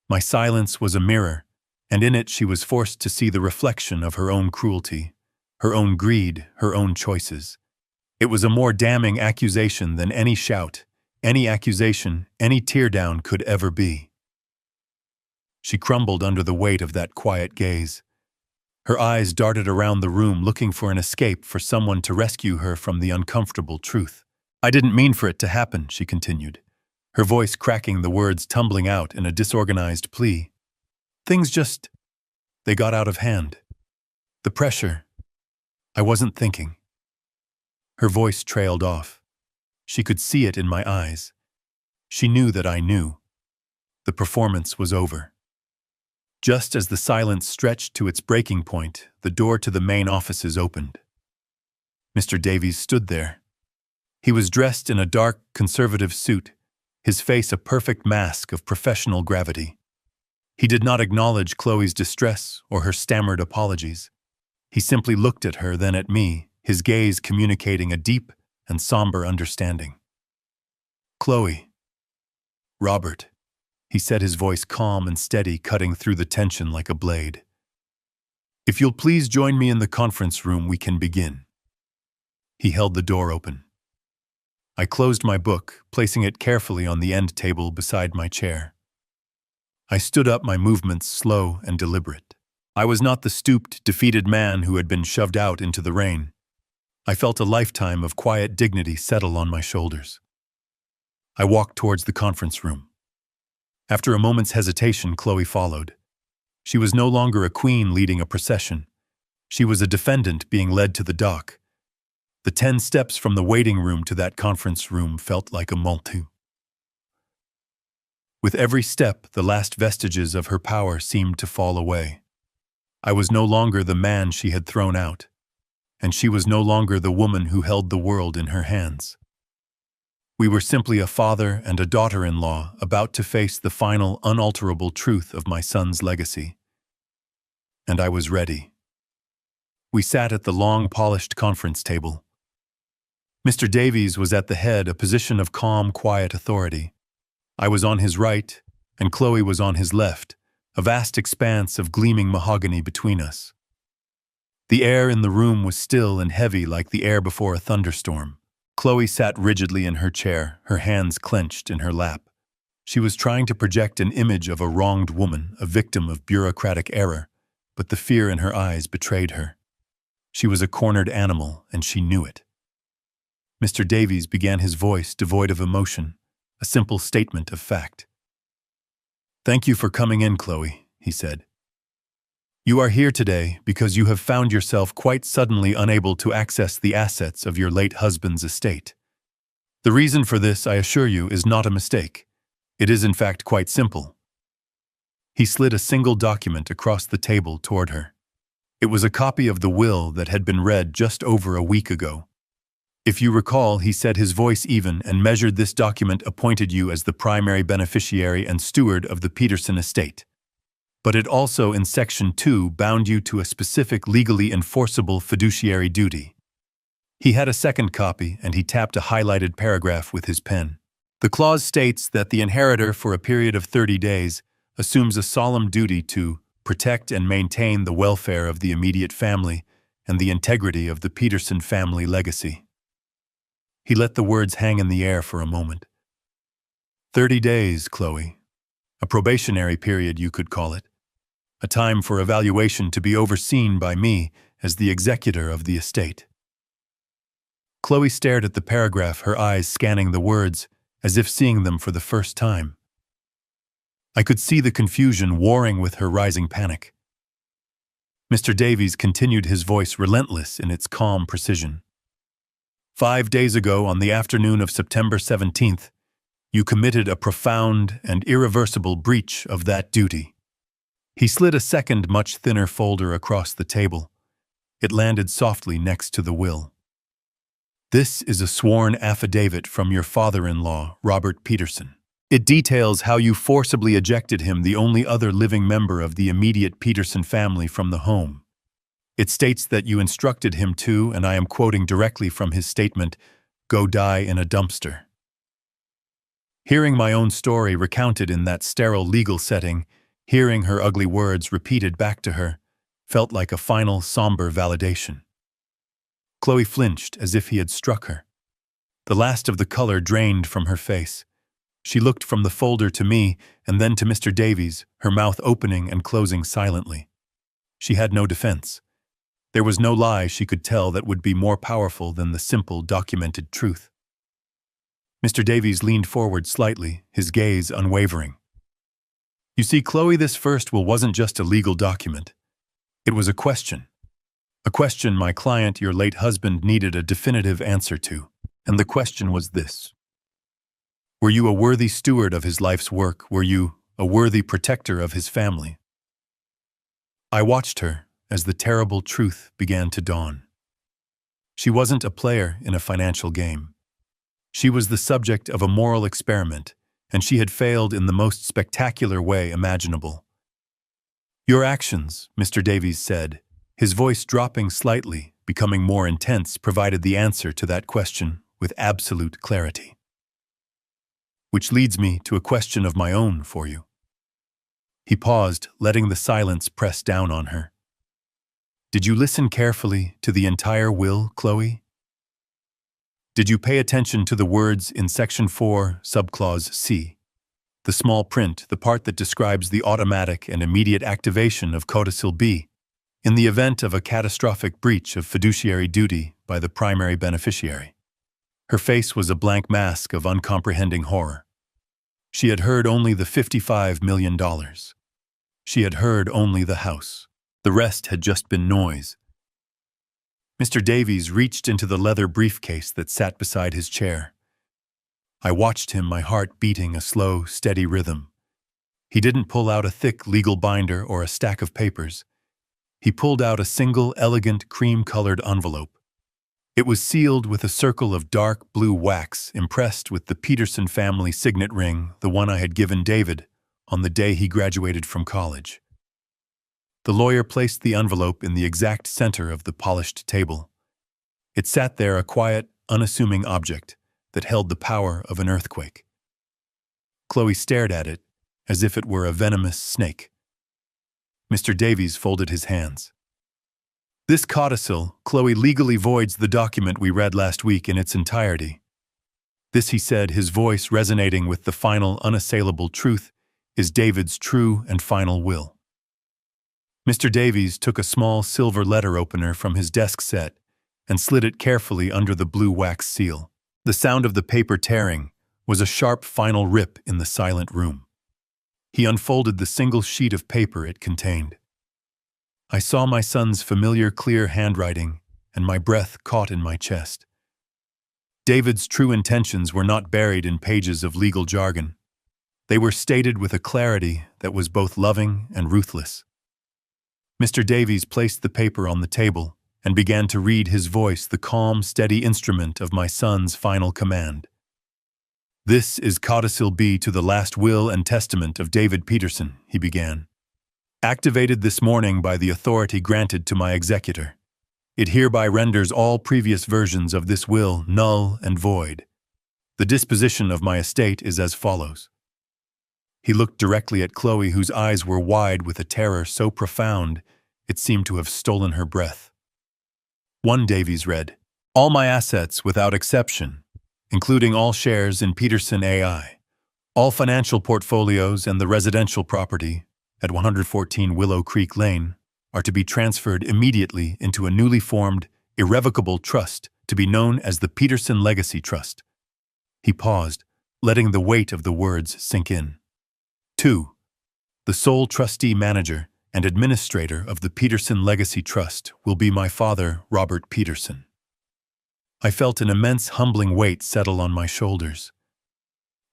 My silence was a mirror, and in it she was forced to see the reflection of her own cruelty, her own greed, her own choices. It was a more damning accusation than any shout, any accusation, any teardown could ever be. She crumbled under the weight of that quiet gaze. Her eyes darted around the room looking for an escape, for someone to rescue her from the uncomfortable truth. "I didn't mean for it to happen," she continued, her voice cracking, the words tumbling out in a disorganized plea. They got out of hand. The pressure. I wasn't thinking." Her voice trailed off. She could see it in my eyes. She knew that I knew. The performance was over. Just as the silence stretched to its breaking point, the door to the main offices opened. Mr. Davies stood there. He was dressed in a dark, conservative suit, his face a perfect mask of professional gravity. He did not acknowledge Chloe's distress or her stammered apologies. He simply looked at her, then at me, his gaze communicating a deep and somber understanding. "Chloe." "Robert," he said, his voice calm and steady, cutting through the tension like a blade. "If you'll please join me in the conference room, we can begin." He held the door open. I closed my book, placing it carefully on the end table beside my chair. I stood up, my movements slow and deliberate. I was not the stooped, defeated man who had been shoved out into the rain. I felt a lifetime of quiet dignity settle on my shoulders. I walked towards the conference room. After a moment's hesitation, Chloe followed. She was no longer a queen leading a procession. She was a defendant being led to the dock. The 10 steps from the waiting room to that conference room felt like a multitude. With every step, the last vestiges of her power seemed to fall away. I was no longer the man she had thrown out, and she was no longer the woman who held the world in her hands. We were simply a father and a daughter-in-law about to face the final, unalterable truth of my son's legacy. And I was ready. We sat at the long, polished conference table. Mr. Davies was at the head, a position of calm, quiet authority. I was on his right, and Chloe was on his left, a vast expanse of gleaming mahogany between us. The air in the room was still and heavy like the air before a thunderstorm. Chloe sat rigidly in her chair, her hands clenched in her lap. She was trying to project an image of a wronged woman, a victim of bureaucratic error, but the fear in her eyes betrayed her. She was a cornered animal, and she knew it. Mr. Davies began, his voice devoid of emotion, a simple statement of fact. "Thank you for coming in, Chloe," he said. "You are here today because you have found yourself quite suddenly unable to access the assets of your late husband's estate. The reason for this, I assure you, is not a mistake. It is in fact quite simple." He slid a single document across the table toward her. It was a copy of the will that had been read just over a week ago. "If you recall," he said, his voice even and measured, "this document appointed you as the primary beneficiary and steward of the Peterson estate. But it also, in Section 2, bound you to a specific legally enforceable fiduciary duty." He had a second copy, and he tapped a highlighted paragraph with his pen. "The clause states that the inheritor, for a period of 30 days, assumes a solemn duty to protect and maintain the welfare of the immediate family and the integrity of the Peterson family legacy." He let the words hang in the air for a moment. 30 days, Chloe. A probationary period, you could call it. A time for evaluation to be overseen by me as the executor of the estate. Chloe stared at the paragraph, her eyes scanning the words as if seeing them for the first time. I could see the confusion warring with her rising panic. Mr. Davies continued, his voice relentless in its calm precision. 5 days ago, on the afternoon of September 17th, you committed a profound and irreversible breach of that duty. He slid a second, much thinner folder across the table. It landed softly next to the will. This is a sworn affidavit from your father-in-law, Robert Peterson. It details how you forcibly ejected him, the only other living member of the immediate Peterson family, from the home. It states that you instructed him to, and I am quoting directly from his statement, "go die in a dumpster." Hearing my own story recounted in that sterile legal setting, hearing her ugly words repeated back to her, felt like a final, somber validation. Chloe flinched as if he had struck her. The last of the color drained from her face. She looked from the folder to me and then to Mr. Davies, her mouth opening and closing silently. She had no defense. There was no lie she could tell that would be more powerful than the simple, documented truth. Mr. Davies leaned forward slightly, his gaze unwavering. You see, Chloe, this first will wasn't just a legal document. It was a question. A question my client, your late husband, needed a definitive answer to. And the question was this. Were you a worthy steward of his life's work? Were you a worthy protector of his family? I watched her as the terrible truth began to dawn. She wasn't a player in a financial game. She was the subject of a moral experiment, and she had failed in the most spectacular way imaginable. "Your actions," Mr. Davies said, his voice dropping slightly, becoming more intense, provided the answer to that question with absolute clarity. "Which leads me to a question of my own for you." He paused, letting the silence press down on her. "Did you listen carefully to the entire will, Chloe? Did you pay attention to the words in Section 4, Subclause C? The small print, the part that describes the automatic and immediate activation of Codicil B in the event of a catastrophic breach of fiduciary duty by the primary beneficiary." Her face was a blank mask of uncomprehending horror. She had heard only the $55 million. She had heard only the house. The rest had just been noise. Mr. Davies reached into the leather briefcase that sat beside his chair. I watched him, my heart beating a slow, steady rhythm. He didn't pull out a thick legal binder or a stack of papers. He pulled out a single, elegant, cream-colored envelope. It was sealed with a circle of dark blue wax impressed with the Peterson family signet ring, the one I had given David on the day he graduated from college. The lawyer placed the envelope in the exact center of the polished table. It sat there, a quiet, unassuming object that held the power of an earthquake. Chloe stared at it as if it were a venomous snake. Mr. Davies folded his hands. "This codicil, Chloe, legally voids the document we read last week in its entirety. This," he said, his voice resonating with the final, unassailable truth, "is David's true and final will." Mr. Davies took a small silver letter opener from his desk set and slid it carefully under the blue wax seal. The sound of the paper tearing was a sharp final rip in the silent room. He unfolded the single sheet of paper it contained. I saw my son's familiar, clear handwriting, and my breath caught in my chest. David's true intentions were not buried in pages of legal jargon. They were stated with a clarity that was both loving and ruthless. Mr. Davies placed the paper on the table and began to read, his voice the calm, steady instrument of my son's final command. "This is Codicil B to the last will and testament of David Peterson," he began. "Activated this morning by the authority granted to my executor. It hereby renders all previous versions of this will null and void. The disposition of my estate is as follows." He looked directly at Chloe, whose eyes were wide with a terror so profound it seemed to have stolen her breath. 1, Davies read, "All my assets without exception, including all shares in Peterson AI, all financial portfolios and the residential property at 114 Willow Creek Lane, are to be transferred immediately into a newly formed, irrevocable trust to be known as the Peterson Legacy Trust." He paused, letting the weight of the words sink in. 2. The sole trustee, manager, and administrator of the Peterson Legacy Trust will be my father, Robert Peterson. I felt an immense, humbling weight settle on my shoulders.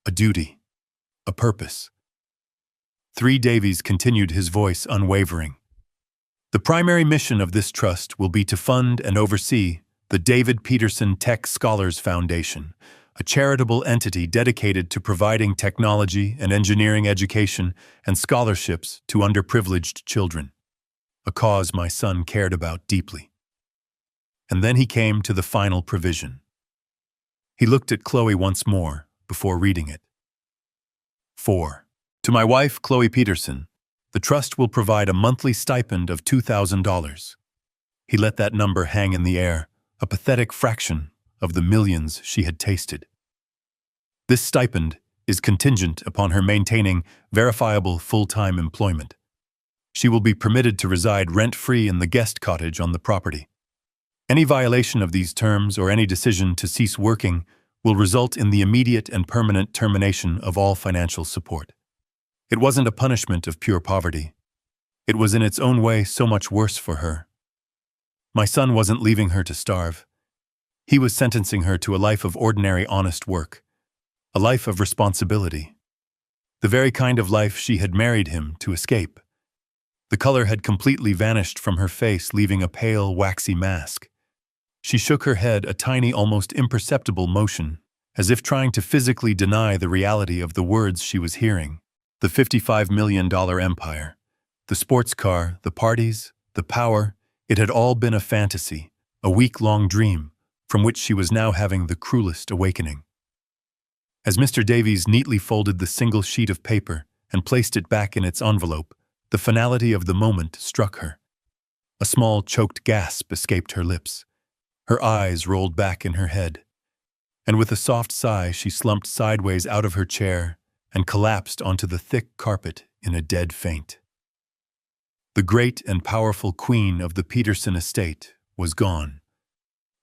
A duty. A purpose. 3, Davies continued, his voice unwavering. "The primary mission of this trust will be to fund and oversee the David Peterson Tech Scholars Foundation, a charitable entity dedicated to providing technology and engineering education and scholarships to underprivileged children, a cause my son cared about deeply." And then he came to the final provision. He looked at Chloe once more before reading it. 4. To my wife, Chloe Peterson, the trust will provide a monthly stipend of $2,000. He let that number hang in the air, a pathetic fraction of the millions she had tasted. This stipend is contingent upon her maintaining verifiable full-time employment. She will be permitted to reside rent-free in the guest cottage on the property. Any violation of these terms or any decision to cease working will result in the immediate and permanent termination of all financial support. It wasn't a punishment of pure poverty. It was in its own way so much worse for her. My son wasn't leaving her to starve. He was sentencing her to a life of ordinary, honest work, a life of responsibility, the very kind of life she had married him to escape. The color had completely vanished from her face, leaving a pale, waxy mask. She shook her head, a tiny, almost imperceptible motion, as if trying to physically deny the reality of the words she was hearing. The $55 million empire, the sports car, the parties, the power, it had all been a fantasy, a week-long dream, from which she was now having the cruelest awakening. As Mr. Davies neatly folded the single sheet of paper and placed it back in its envelope, the finality of the moment struck her. A small, choked gasp escaped her lips. Her eyes rolled back in her head, and with a soft sigh she slumped sideways out of her chair and collapsed onto the thick carpet in a dead faint. The great and powerful queen of the Peterson estate was gone,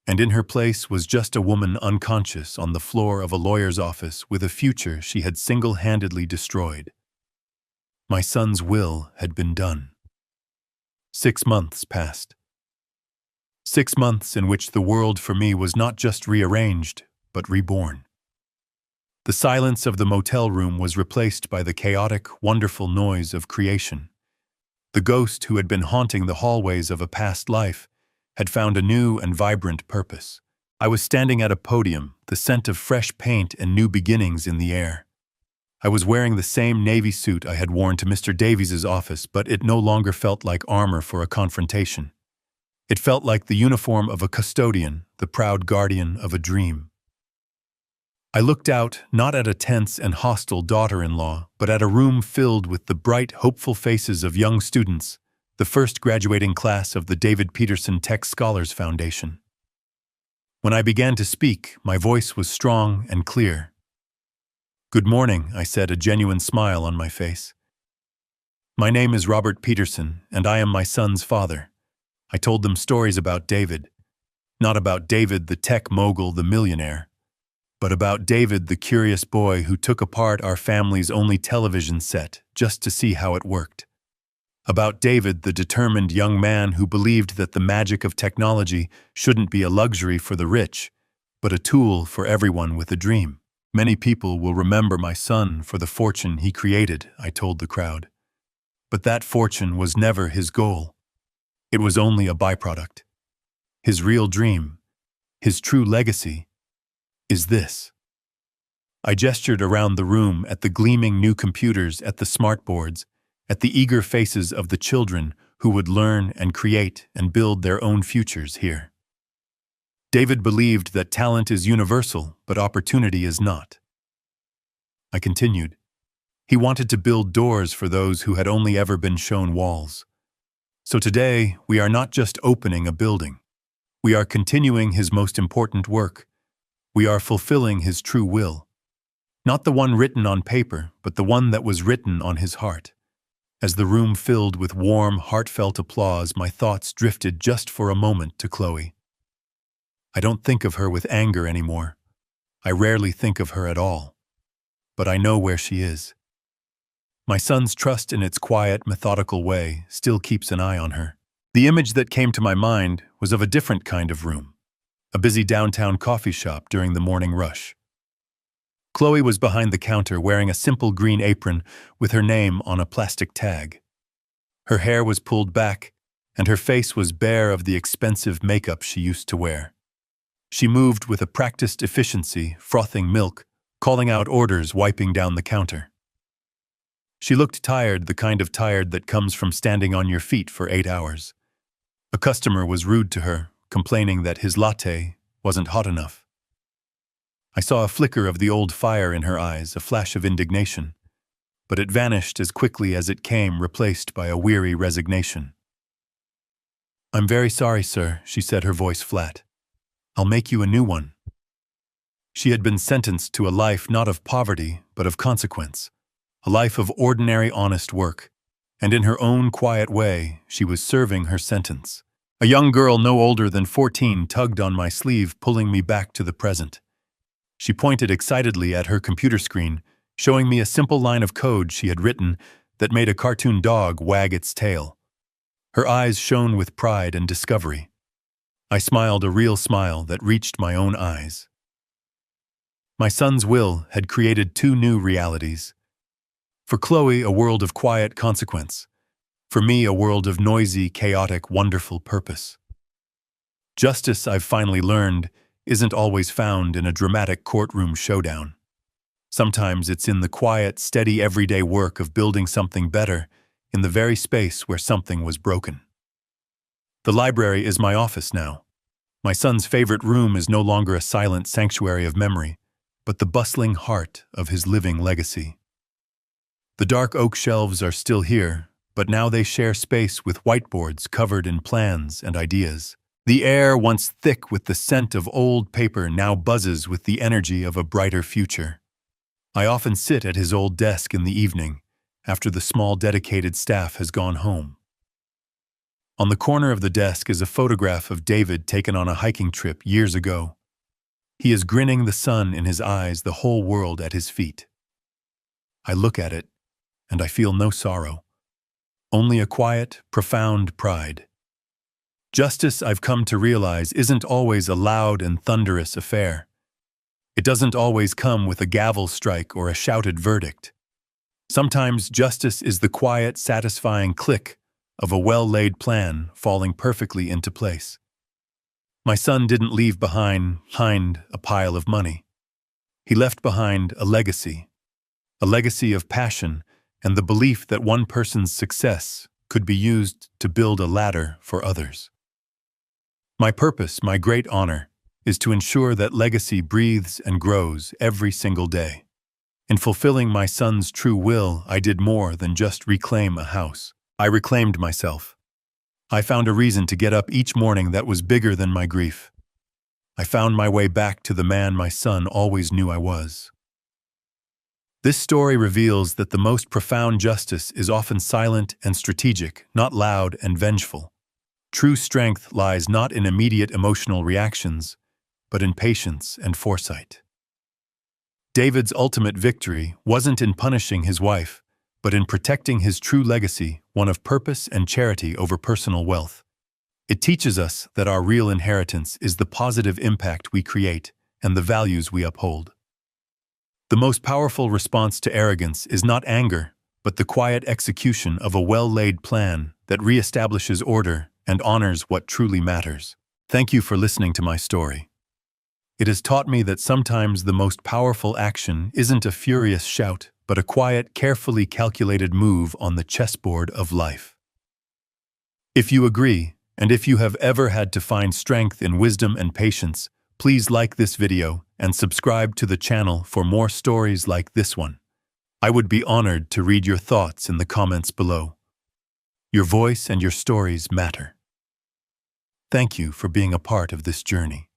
and in her place was just a woman unconscious on the floor of a lawyer's office with a future she had single-handedly destroyed. My son's will had been done. 6 months passed. 6 months in which the world for me was not just rearranged, but reborn. The silence of the motel room was replaced by the chaotic, wonderful noise of creation. The ghost who had been haunting the hallways of a past life had found a new and vibrant purpose. I was standing at a podium, the scent of fresh paint and new beginnings in the air. I was wearing the same navy suit I had worn to Mr. Davies's office, but it no longer felt like armor for a confrontation. It felt like the uniform of a custodian, the proud guardian of a dream. I looked out, not at a tense and hostile daughter-in-law, but at a room filled with the bright, hopeful faces of young students, the first graduating class of the David Peterson Tech Scholars Foundation. When I began to speak, my voice was strong and clear. "Good morning," I said, a genuine smile on my face. "My name is Robert Peterson, and I am my son's father." I told them stories about David. Not about David, the tech mogul, the millionaire, but about David, the curious boy who took apart our family's only television set just to see how it worked. About David, the determined young man who believed that the magic of technology shouldn't be a luxury for the rich, but a tool for everyone with a dream. "Many people will remember my son for the fortune he created," I told the crowd. But that fortune was never his goal. It was only a byproduct. His real dream, his true legacy, is this. I gestured around the room at the gleaming new computers, at the smartboards, at the eager faces of the children who would learn and create and build their own futures here. David believed that talent is universal, but opportunity is not. I continued. He wanted to build doors for those who had only ever been shown walls. So today, we are not just opening a building. We are continuing his most important work. We are fulfilling his true will. Not the one written on paper, but the one that was written on his heart. As the room filled with warm, heartfelt applause, my thoughts drifted just for a moment to Chloe. I don't think of her with anger anymore. I rarely think of her at all. But I know where she is. My son's trust in its quiet, methodical way still keeps an eye on her. The image that came to my mind was of a different kind of room. A busy downtown coffee shop during the morning rush. Chloe was behind the counter wearing a simple green apron with her name on a plastic tag. Her hair was pulled back, and her face was bare of the expensive makeup she used to wear. She moved with a practiced efficiency, frothing milk, calling out orders, wiping down the counter. She looked tired, the kind of tired that comes from standing on your feet for 8 hours. A customer was rude to her, complaining that his latte wasn't hot enough. I saw a flicker of the old fire in her eyes, a flash of indignation, but it vanished as quickly as it came, replaced by a weary resignation. "I'm very sorry, sir," she said, her voice flat. "I'll make you a new one." She had been sentenced to a life not of poverty, but of consequence, a life of ordinary, honest work, and in her own quiet way, she was serving her sentence. A young girl no older than 14 tugged on my sleeve, pulling me back to the present. She pointed excitedly at her computer screen, showing me a simple line of code she had written that made a cartoon dog wag its tail. Her eyes shone with pride and discovery. I smiled a real smile that reached my own eyes. My son's will had created 2 new realities. For Chloe, a world of quiet consequence. For me, a world of noisy, chaotic, wonderful purpose. Justice, I've finally learned, isn't always found in a dramatic courtroom showdown. Sometimes it's in the quiet, steady, everyday work of building something better in the very space where something was broken. The library is my office now. My son's favorite room is no longer a silent sanctuary of memory, but the bustling heart of his living legacy. The dark oak shelves are still here, but now they share space with whiteboards covered in plans and ideas. The air, once thick with the scent of old paper, now buzzes with the energy of a brighter future. I often sit at his old desk in the evening, after the small dedicated staff has gone home. On the corner of the desk is a photograph of David taken on a hiking trip years ago. He is grinning, the sun in his eyes, the whole world at his feet. I look at it, and I feel no sorrow, only a quiet, profound pride. Justice, I've come to realize, isn't always a loud and thunderous affair. It doesn't always come with a gavel strike or a shouted verdict. Sometimes justice is the quiet, satisfying click of a well-laid plan falling perfectly into place. My son didn't leave behind a pile of money. He left behind a legacy of passion and the belief that one person's success could be used to build a ladder for others. My purpose, my great honor, is to ensure that legacy breathes and grows every single day. In fulfilling my son's true will, I did more than just reclaim a house. I reclaimed myself. I found a reason to get up each morning that was bigger than my grief. I found my way back to the man my son always knew I was. This story reveals that the most profound justice is often silent and strategic, not loud and vengeful. True strength lies not in immediate emotional reactions, but in patience and foresight. David's ultimate victory wasn't in punishing his wife, but in protecting his true legacy, one of purpose and charity over personal wealth. It teaches us that our real inheritance is the positive impact we create and the values we uphold. The most powerful response to arrogance is not anger, but the quiet execution of a well-laid plan that reestablishes order and honors what truly matters. Thank you for listening to my story. It has taught me that sometimes the most powerful action isn't a furious shout, but a quiet, carefully calculated move on the chessboard of life. If you agree, and if you have ever had to find strength in wisdom and patience, please like this video and subscribe to the channel for more stories like this one. I would be honored to read your thoughts in the comments below. Your voice and your stories matter. Thank you for being a part of this journey.